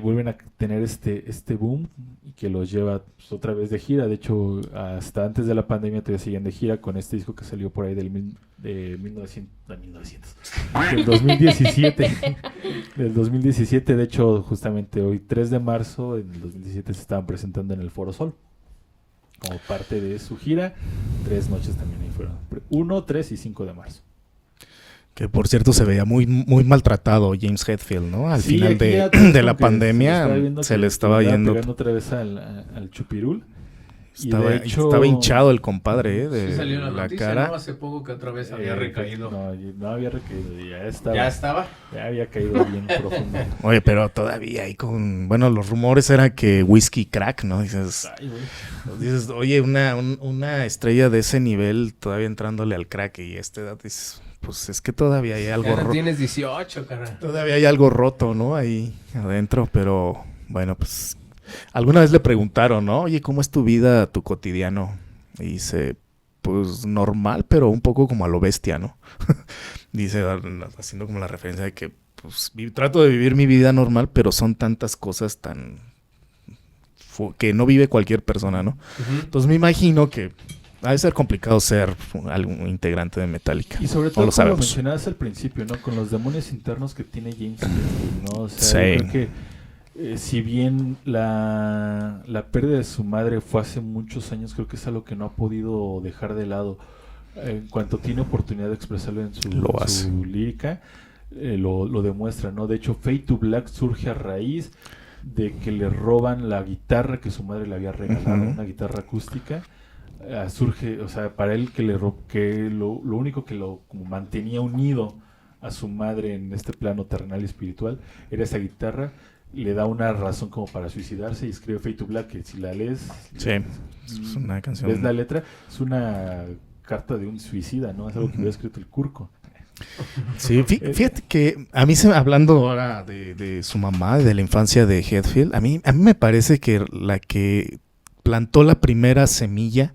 vuelven a tener este boom y que los lleva pues, otra vez de gira. De hecho, hasta antes de la pandemia todavía siguen de gira con este disco que salió por ahí del 2017. Del 2017, de hecho, justamente hoy, 3 de marzo, en el 2017 se estaban presentando en el Foro Sol. Como parte de su gira, 3 noches también ahí fueron. 1, 3 y 5 de marzo. Que por cierto se veía muy maltratado James Hetfield, ¿no? Al Sí, final de la pandemia se le estaba yendo. Pegando otra vez al chupirul. Estaba hinchado el compadre, Sí salió de la noticia, cara. ¿no? Hace poco que otra vez había recaído. No había recaído, ya estaba. ¿Ya estaba? Ya había caído bien profundo. Oye, pero todavía hay bueno, los rumores eran que whisky crack, ¿no? Dices, oye, una estrella de ese nivel todavía entrándole al crack y a esta edad dices, pues es que todavía hay algo roto. Tienes 18, cara. Todavía hay algo roto, ¿no? Ahí adentro, pero bueno, pues alguna vez le preguntaron, ¿no? Oye, ¿cómo es tu vida, tu cotidiano? Y dice, pues normal, pero un poco como a lo bestia, ¿no? Dice, haciendo como la referencia de que pues trato de vivir mi vida normal, pero son tantas cosas que no vive cualquier persona, ¿no? Uh-huh. Entonces me imagino que ha de ser complicado ser algún integrante de Metallica. Y sobre todo, como lo mencionabas al principio, ¿no? Con los demonios internos que tiene James Hetfield, ¿no? O sea, sí. Yo creo que si bien la pérdida de su madre fue hace muchos años, creo que es algo que no ha podido dejar de lado. En cuanto tiene oportunidad de expresarlo en su lírica, lo demuestra, ¿no? De hecho, Fade to Black surge a raíz de que le roban la guitarra que su madre le había regalado, una guitarra acústica. Surge, o sea, para él que lo único que lo como mantenía unido a su madre en este plano terrenal y espiritual era esa guitarra. Le da una razón como para suicidarse y escribe Fade to Black, que si la lees, es una canción. Ves la letra, es una carta de un suicida, ¿no? Es algo que había escrito el Kurko. Sí, fíjate que a mí, hablando ahora de su mamá, de la infancia de Hetfield, a mí me parece que la que plantó la primera semilla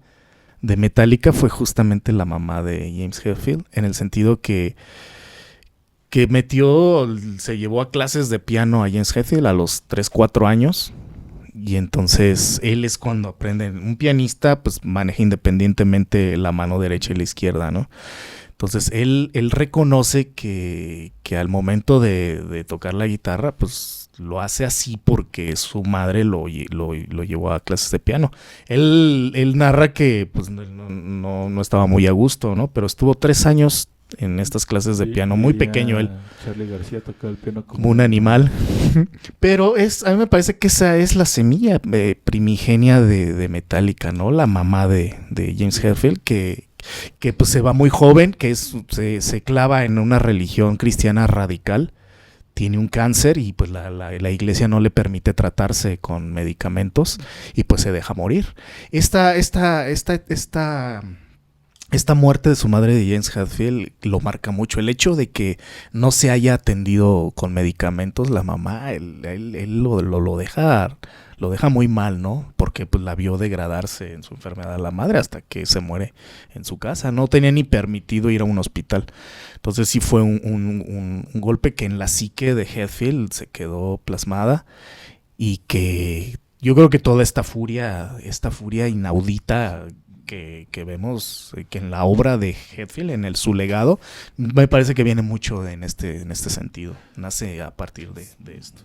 de Metallica fue justamente la mamá de James Hetfield, en el sentido que se llevó a clases de piano a James Hetfield a los 3-4 años, y entonces él es cuando aprende. Un pianista pues maneja independientemente la mano derecha y la izquierda, ¿no? Entonces él reconoce que al momento de tocar la guitarra pues lo hace así porque su madre lo llevó a clases de piano. Él narra que pues no estaba muy a gusto, ¿no? Pero estuvo 3 años en estas clases de piano, muy pequeño él. Charlie García tocaba el piano como un animal. Pero a mí me parece que esa es la semilla primigenia de Metallica, ¿no? La mamá de James Hetfield, que pues se va muy joven, que se clava en una religión cristiana radical. Tiene un cáncer y pues la iglesia no le permite tratarse con medicamentos y pues se deja morir. Esta muerte de su madre, de James Hetfield, lo marca mucho. El hecho de que no se haya atendido con medicamentos, la mamá, él lo deja muy mal, ¿no? Porque pues la vio degradarse en su enfermedad la madre hasta que se muere en su casa. No tenía ni permitido ir a un hospital. Entonces sí fue un golpe que en la psique de Hetfield se quedó plasmada, y que yo creo que toda esta furia inaudita que vemos que en la obra de Hetfield, en su legado, me parece que viene mucho en este sentido. Nace a partir de esto.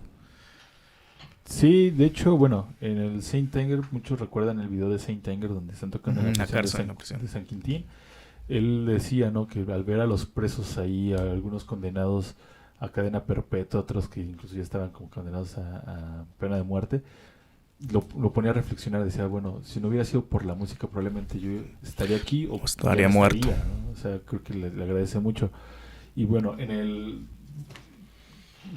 Sí, de hecho, bueno, en el Saint Anger, muchos recuerdan el video de Saint Anger donde están tocando Ujú, la la canción cárcel, de la prisión. de San Quintín. Él decía, ¿no? Que al ver a los presos ahí, a algunos condenados a cadena perpetua, otros que incluso ya estaban como condenados a pena de muerte, lo ponía a reflexionar. Decía, bueno, si no hubiera sido por la música, probablemente yo estaría aquí o estaría ya no muerto. ¿no? O sea, creo que le agradece mucho. Y bueno,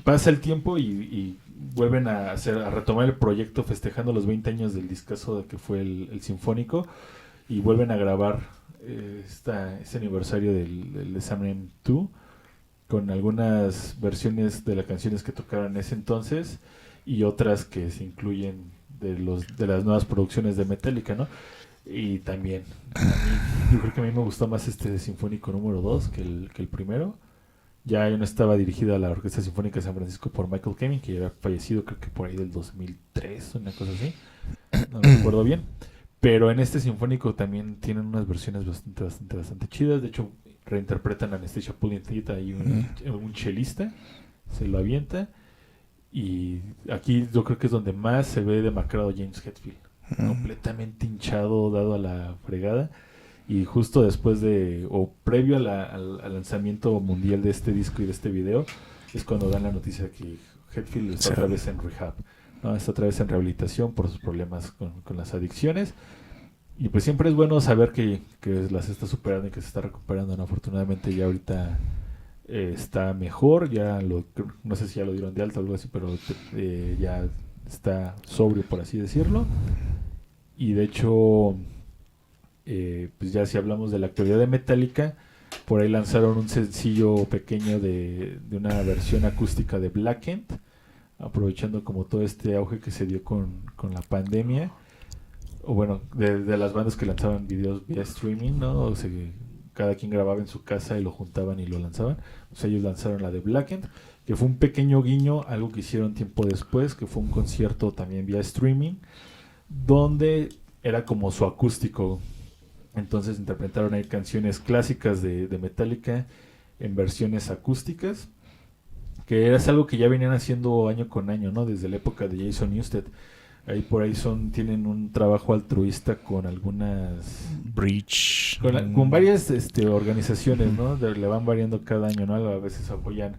pasa el tiempo y vuelven a retomar el proyecto festejando los 20 años del discazo de que fue el Sinfónico, y vuelven a grabar este aniversario del Examen 2 con algunas versiones de las canciones que tocaron en ese entonces y otras que se incluyen de las nuevas producciones de Metallica, ¿no? Y también yo creo que a mí me gustó más este Sinfónico número 2 que el primero. Ya no estaba dirigida a la Orquesta Sinfónica de San Francisco por Michael Kamen, que ya había fallecido, creo que por ahí del 2003, una cosa así. No me recuerdo bien. Pero en este Sinfónico también tienen unas versiones bastante chidas. De hecho, reinterpretan a Anastasia Pullman Theta y un chelista. Se lo avienta. Y aquí yo creo que es donde más se ve demacrado James Hetfield. Completamente hinchado, dado a la fregada. Y justo después o previo al lanzamiento mundial de este disco y de este video, es cuando dan la noticia de que Hetfield está otra vez en rehab, ¿no? Está otra vez en rehabilitación por sus problemas con las adicciones. Y pues siempre es bueno saber que las está superando y que se está recuperando, ¿no? Afortunadamente ya ahorita está mejor, no sé si ya lo dieron de alta o algo así, pero ya está sobrio, por así decirlo. Y de hecho... pues ya si hablamos de la actualidad de Metallica, por ahí lanzaron un sencillo pequeño de una versión acústica de Blackened, aprovechando como todo este auge que se dio con la pandemia, o bueno, de las bandas que lanzaban videos vía streaming, ¿no? O sea, cada quien grababa en su casa y lo juntaban y lo lanzaban. O sea, ellos lanzaron la de Blackened, que fue un pequeño guiño, algo que hicieron tiempo después, que fue un concierto también vía streaming, donde era como su acústico. Entonces interpretaron ahí canciones clásicas de Metallica en versiones acústicas, que es algo que ya venían haciendo año con año, ¿no? Desde la época de Jason Newsted. Ahí por ahí tienen un trabajo altruista con algunas... Bridge. Con varias organizaciones, ¿no? Le van variando cada año, ¿no? A veces apoyan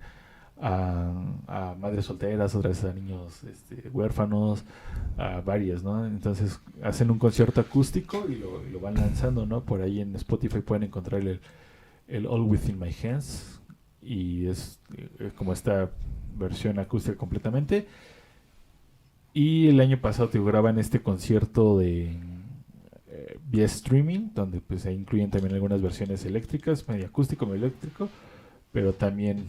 a madres solteras, otras a niños huérfanos, a varias, ¿no? Entonces hacen un concierto acústico y lo van lanzando, ¿no? Por ahí en Spotify pueden encontrar el All Within My Hands, y es como esta versión acústica completamente. Y el año pasado graban este concierto de vía streaming, donde pues ahí incluyen también algunas versiones eléctricas, medio acústico, medio eléctrico, pero también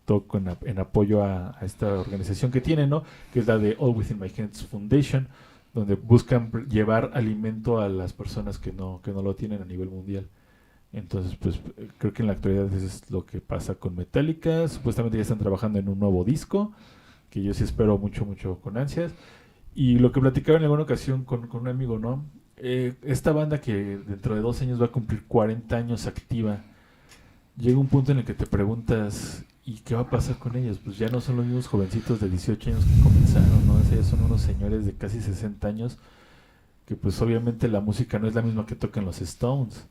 todo en apoyo a esta organización que tienen, ¿no? Que es la de All Within My Hands Foundation, donde buscan llevar alimento a las personas que no lo tienen a nivel mundial. Entonces, pues creo que en la actualidad eso es lo que pasa con Metallica. Supuestamente ya están trabajando en un nuevo disco, que yo sí espero mucho con ansias. Y lo que platicaba en alguna ocasión con un amigo, ¿no? Esta banda que dentro de 2 años va a cumplir 40 años activa, llega un punto en el que te preguntas, ¿y qué va a pasar con ellos? Pues ya no son los mismos jovencitos de 18 años que comenzaron, ¿no? O sea, ya son unos señores de casi 60 años, que pues obviamente la música no es la misma que tocan los Stones.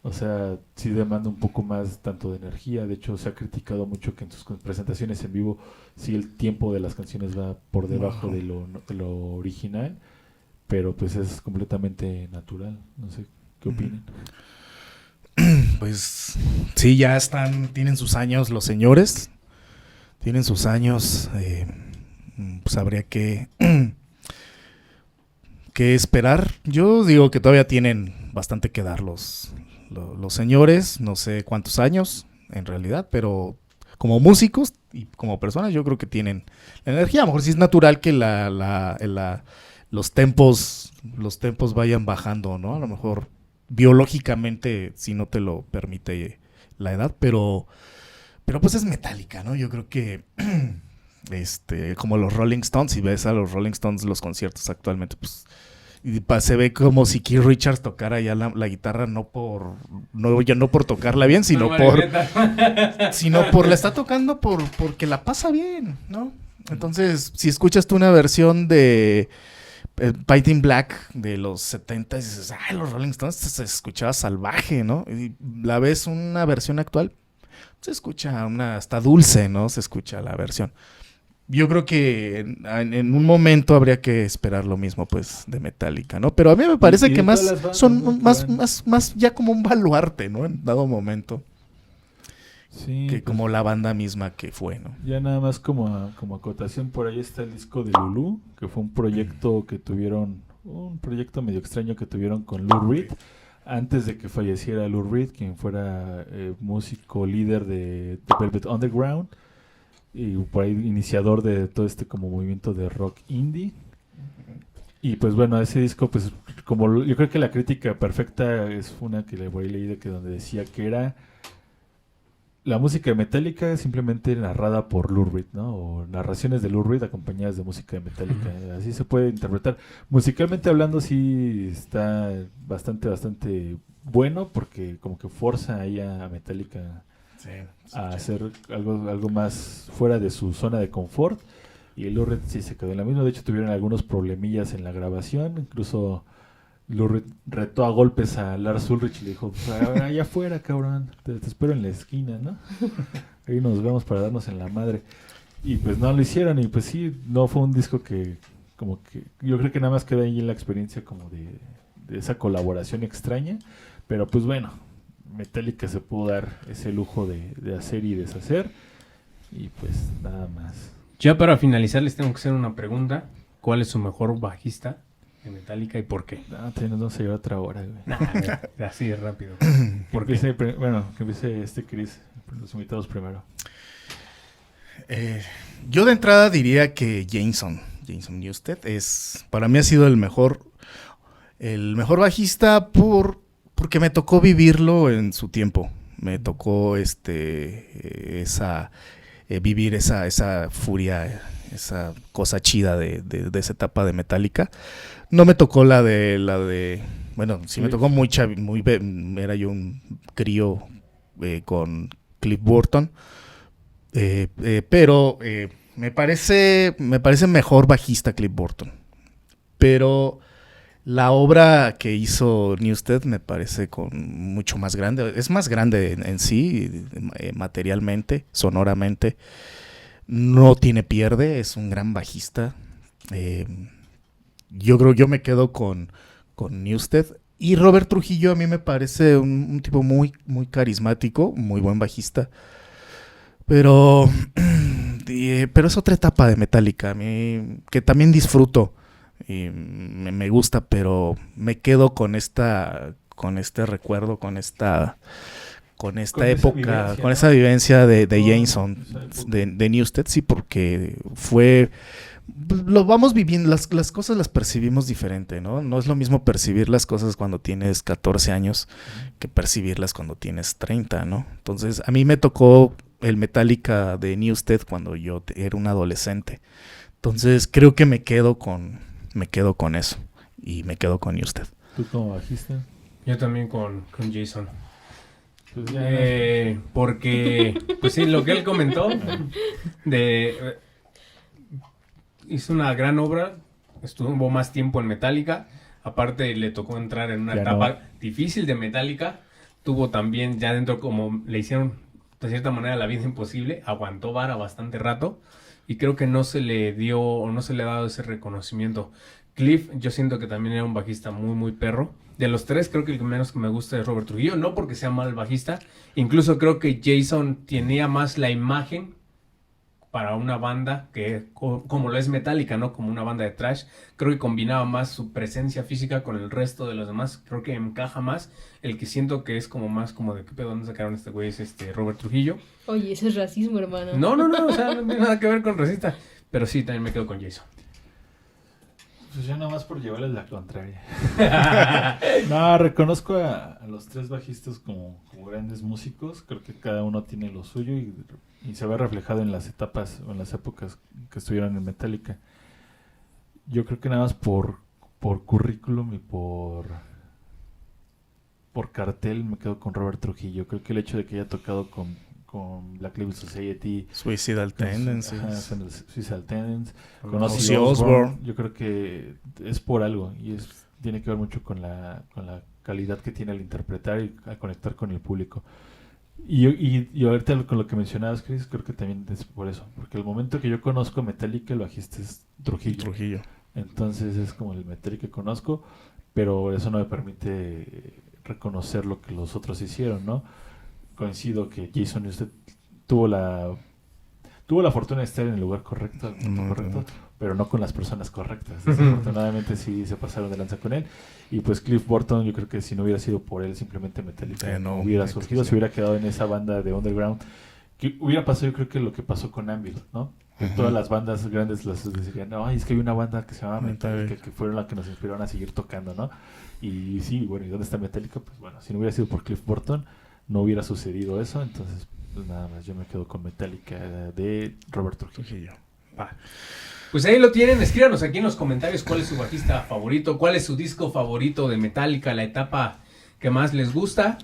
O sea, sí demanda un poco más tanto de energía. De hecho, se ha criticado mucho que en sus presentaciones en vivo sí el tiempo de las canciones va por debajo de lo original, pero pues es completamente natural. No sé, ¿qué opinan? Pues sí, ya tienen sus años los señores, tienen sus años, pues habría que esperar. Yo digo que todavía tienen bastante que dar los señores, no sé cuántos años en realidad, pero como músicos y como personas yo creo que tienen la energía. A lo mejor sí es natural que los tempos vayan bajando, ¿no? A lo mejor biológicamente si no te lo permite la edad, pero pues es Metallica, ¿no? Yo creo que como los Rolling Stones, si ves a los Rolling Stones los conciertos actualmente, pues se ve como si Keith Richards tocara ya la guitarra no por tocarla bien, sino por la está tocando porque la pasa bien, ¿no? Entonces, si escuchas tú una versión de Fighting Black de los 70 y dices, ay, los Rolling Stones se escuchaba salvaje, ¿no? Y la ves una versión actual, se escucha hasta dulce, ¿no? Se escucha la versión. Yo creo que en un momento habría que esperar lo mismo, pues, de Metallica, ¿no? Pero a mí me parece que son más ya como un baluarte, ¿no? En dado momento. Sí, que como la banda misma que fue, ¿no? Ya nada más como acotación, por ahí está el disco de Lulu, que fue un proyecto que tuvieron, un proyecto medio extraño que tuvieron con Lou Reed, antes de que falleciera Lou Reed, quien fuera músico líder de The Velvet Underground, y por ahí iniciador de todo este como movimiento de rock indie. Y pues bueno, ese disco, pues como yo creo que la crítica perfecta es una que le voy a leer, que donde decía que era la música de Metallica simplemente narrada por Lou Reed, ¿no? O narraciones de Lou Reed acompañadas de música de Metallica. Así se puede interpretar. Musicalmente hablando sí está bastante bueno, porque como que forza ahí a Metallica a hacer algo más fuera de su zona de confort. Y el Lou Reed sí se quedó en la misma. De hecho tuvieron algunos problemillas en la grabación. Incluso Lou Reed retó a golpes a Lars Ulrich y le dijo, allá afuera, cabrón, te espero en la esquina, ¿no? Ahí nos vemos para darnos en la madre. Y pues no lo hicieron, y pues sí, no fue un disco que como que yo creo que nada más queda ahí en la experiencia como de esa colaboración extraña. Pero pues bueno, Metallica se pudo dar ese lujo de hacer y deshacer, y pues nada más. Ya para finalizar les tengo que hacer una pregunta. ¿Cuál es su mejor bajista de Metallica y por qué? No, nos vamos a llevar otra hora, güey. Nah, así de rápido. ¿Por qué? Bueno, que empiece Chris, los invitados primero. Yo de entrada diría que Jason Newsted para mí ha sido el mejor bajista porque me tocó vivirlo en su tiempo. Me tocó vivir esa furia, esa cosa chida de esa etapa de Metallica. No me tocó la de bueno, sí me tocó era yo un crío con Cliff Burton, pero me parece mejor bajista Cliff Burton. Pero la obra que hizo Newsted me parece mucho más grande. Es más grande en sí, materialmente, sonoramente. No tiene pierde, es un gran bajista. Yo me quedo con Newsted. Y Robert Trujillo a mí me parece un tipo muy, muy carismático, muy buen bajista. Pero es otra etapa de Metallica, a mí, que también disfruto. Y me gusta, pero me quedo con este recuerdo, con esta época, con esa vivencia de Jason, de Newsted, sí, porque lo vamos viviendo, las cosas las percibimos diferente, ¿no? No es lo mismo percibir las cosas cuando tienes 14 años que percibirlas cuando tienes 30, ¿no? Entonces, a mí me tocó el Metallica de Newsted cuando yo era un adolescente. Entonces, creo que me quedo con eso y me quedo con Newsted. ¿Tú como bajista? Yo también con Jason. Pues porque, pues sí, lo que él comentó, hizo una gran obra, estuvo más tiempo en Metallica, aparte le tocó entrar en una etapa difícil de Metallica, tuvo también ya dentro como le hicieron de cierta manera la vida imposible, aguantó vara bastante rato, y creo que no se le dio o no se le ha dado ese reconocimiento. Cliff, yo siento que también era un bajista muy, muy perro. De los tres, creo que el que menos que me gusta es Robert Trujillo, no porque sea mal bajista. Incluso creo que Jason tenía más la imagen para una banda que como lo es Metallica, ¿no? Como una banda de thrash. Creo que combinaba más su presencia física con el resto de los demás. Creo que encaja más. El que siento que es como más como de qué pedo, ¿dónde sacaron este güey? Es Robert Trujillo. Oye, eso es racismo, hermano. No, o sea, no tiene nada que ver con racista. Pero sí, también me quedo con Jason. Pues ya nada más por llevarles la contraria. No, reconozco a los tres bajistas como grandes músicos. Creo que cada uno tiene lo suyo y se ve reflejado en las etapas o en las épocas que estuvieron en Metallica. Yo creo que nada más por currículum y por cartel me quedo con Robert Trujillo. Creo que el hecho de que haya tocado con con Black Label Society, Suicidal Tendencies, Suicidal Tendencies, con Ozzy Ozzy Osbourne. Osbourne. Yo creo que es por algo y tiene que ver mucho con la calidad que tiene al interpretar y al conectar con el público. Y ahorita con lo que mencionabas, Chris, creo que también es por eso, porque el momento que yo conozco Metallica, el bajista es Trujillo. Entonces es como el Metallica que conozco, pero eso no me permite reconocer lo que los otros hicieron, ¿no? Coincido que Jason Newsted tuvo la fortuna de estar en el lugar correcto, al momento correcto, pero no con las personas correctas. Desafortunadamente sí se pasaron de lanza con él. Y pues Cliff Burton, yo creo que si no hubiera sido por él, simplemente Metallica no hubiera surgido, se hubiera quedado en esa banda de underground. Que hubiera pasado, yo creo que lo que pasó con Anvil, ¿no? Todas las bandas grandes las decían, no, es que hay una banda que se llama Metallica, que fueron las que nos inspiraron a seguir tocando, ¿no? Y sí, bueno, ¿y dónde está Metallica? Pues bueno, si no hubiera sido por Cliff Burton, no hubiera sucedido eso. Entonces, pues nada más, yo me quedo con Metallica de Robert Trujillo. Pues ahí lo tienen, escríbanos aquí en los comentarios cuál es su bajista favorito, cuál es su disco favorito de Metallica, la etapa que más les gusta.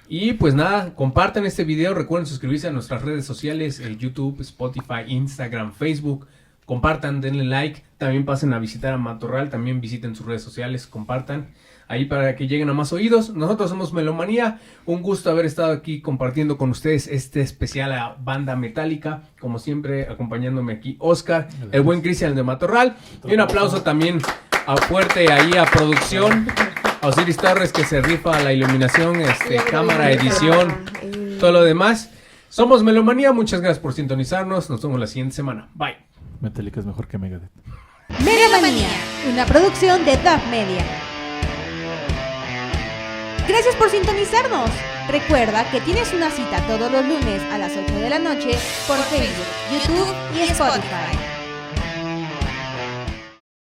Y pues nada, compartan este video, recuerden suscribirse a nuestras redes sociales, YouTube, Spotify, Instagram, Facebook. Compartan, denle like, también pasen a visitar a Matorral, también visiten sus redes sociales, compartan ahí para que lleguen a más oídos. Nosotros somos Melomanía, un gusto haber estado aquí compartiendo con ustedes este especial a banda Metallica, como siempre acompañándome aquí Oscar, el buen Cristian de Matorral, y un aplauso también fuerte ahí a producción, a Osiris Torres que se rifa la iluminación, cámara, edición, todo lo demás. Somos Melomanía, muchas gracias por sintonizarnos, nos vemos la siguiente semana, bye. Metallica es mejor que Megadeth. Melomanía, una producción de Dove Media. Gracias por sintonizarnos. Recuerda que tienes una cita todos los lunes a las 8 de la noche por Facebook, YouTube y Spotify.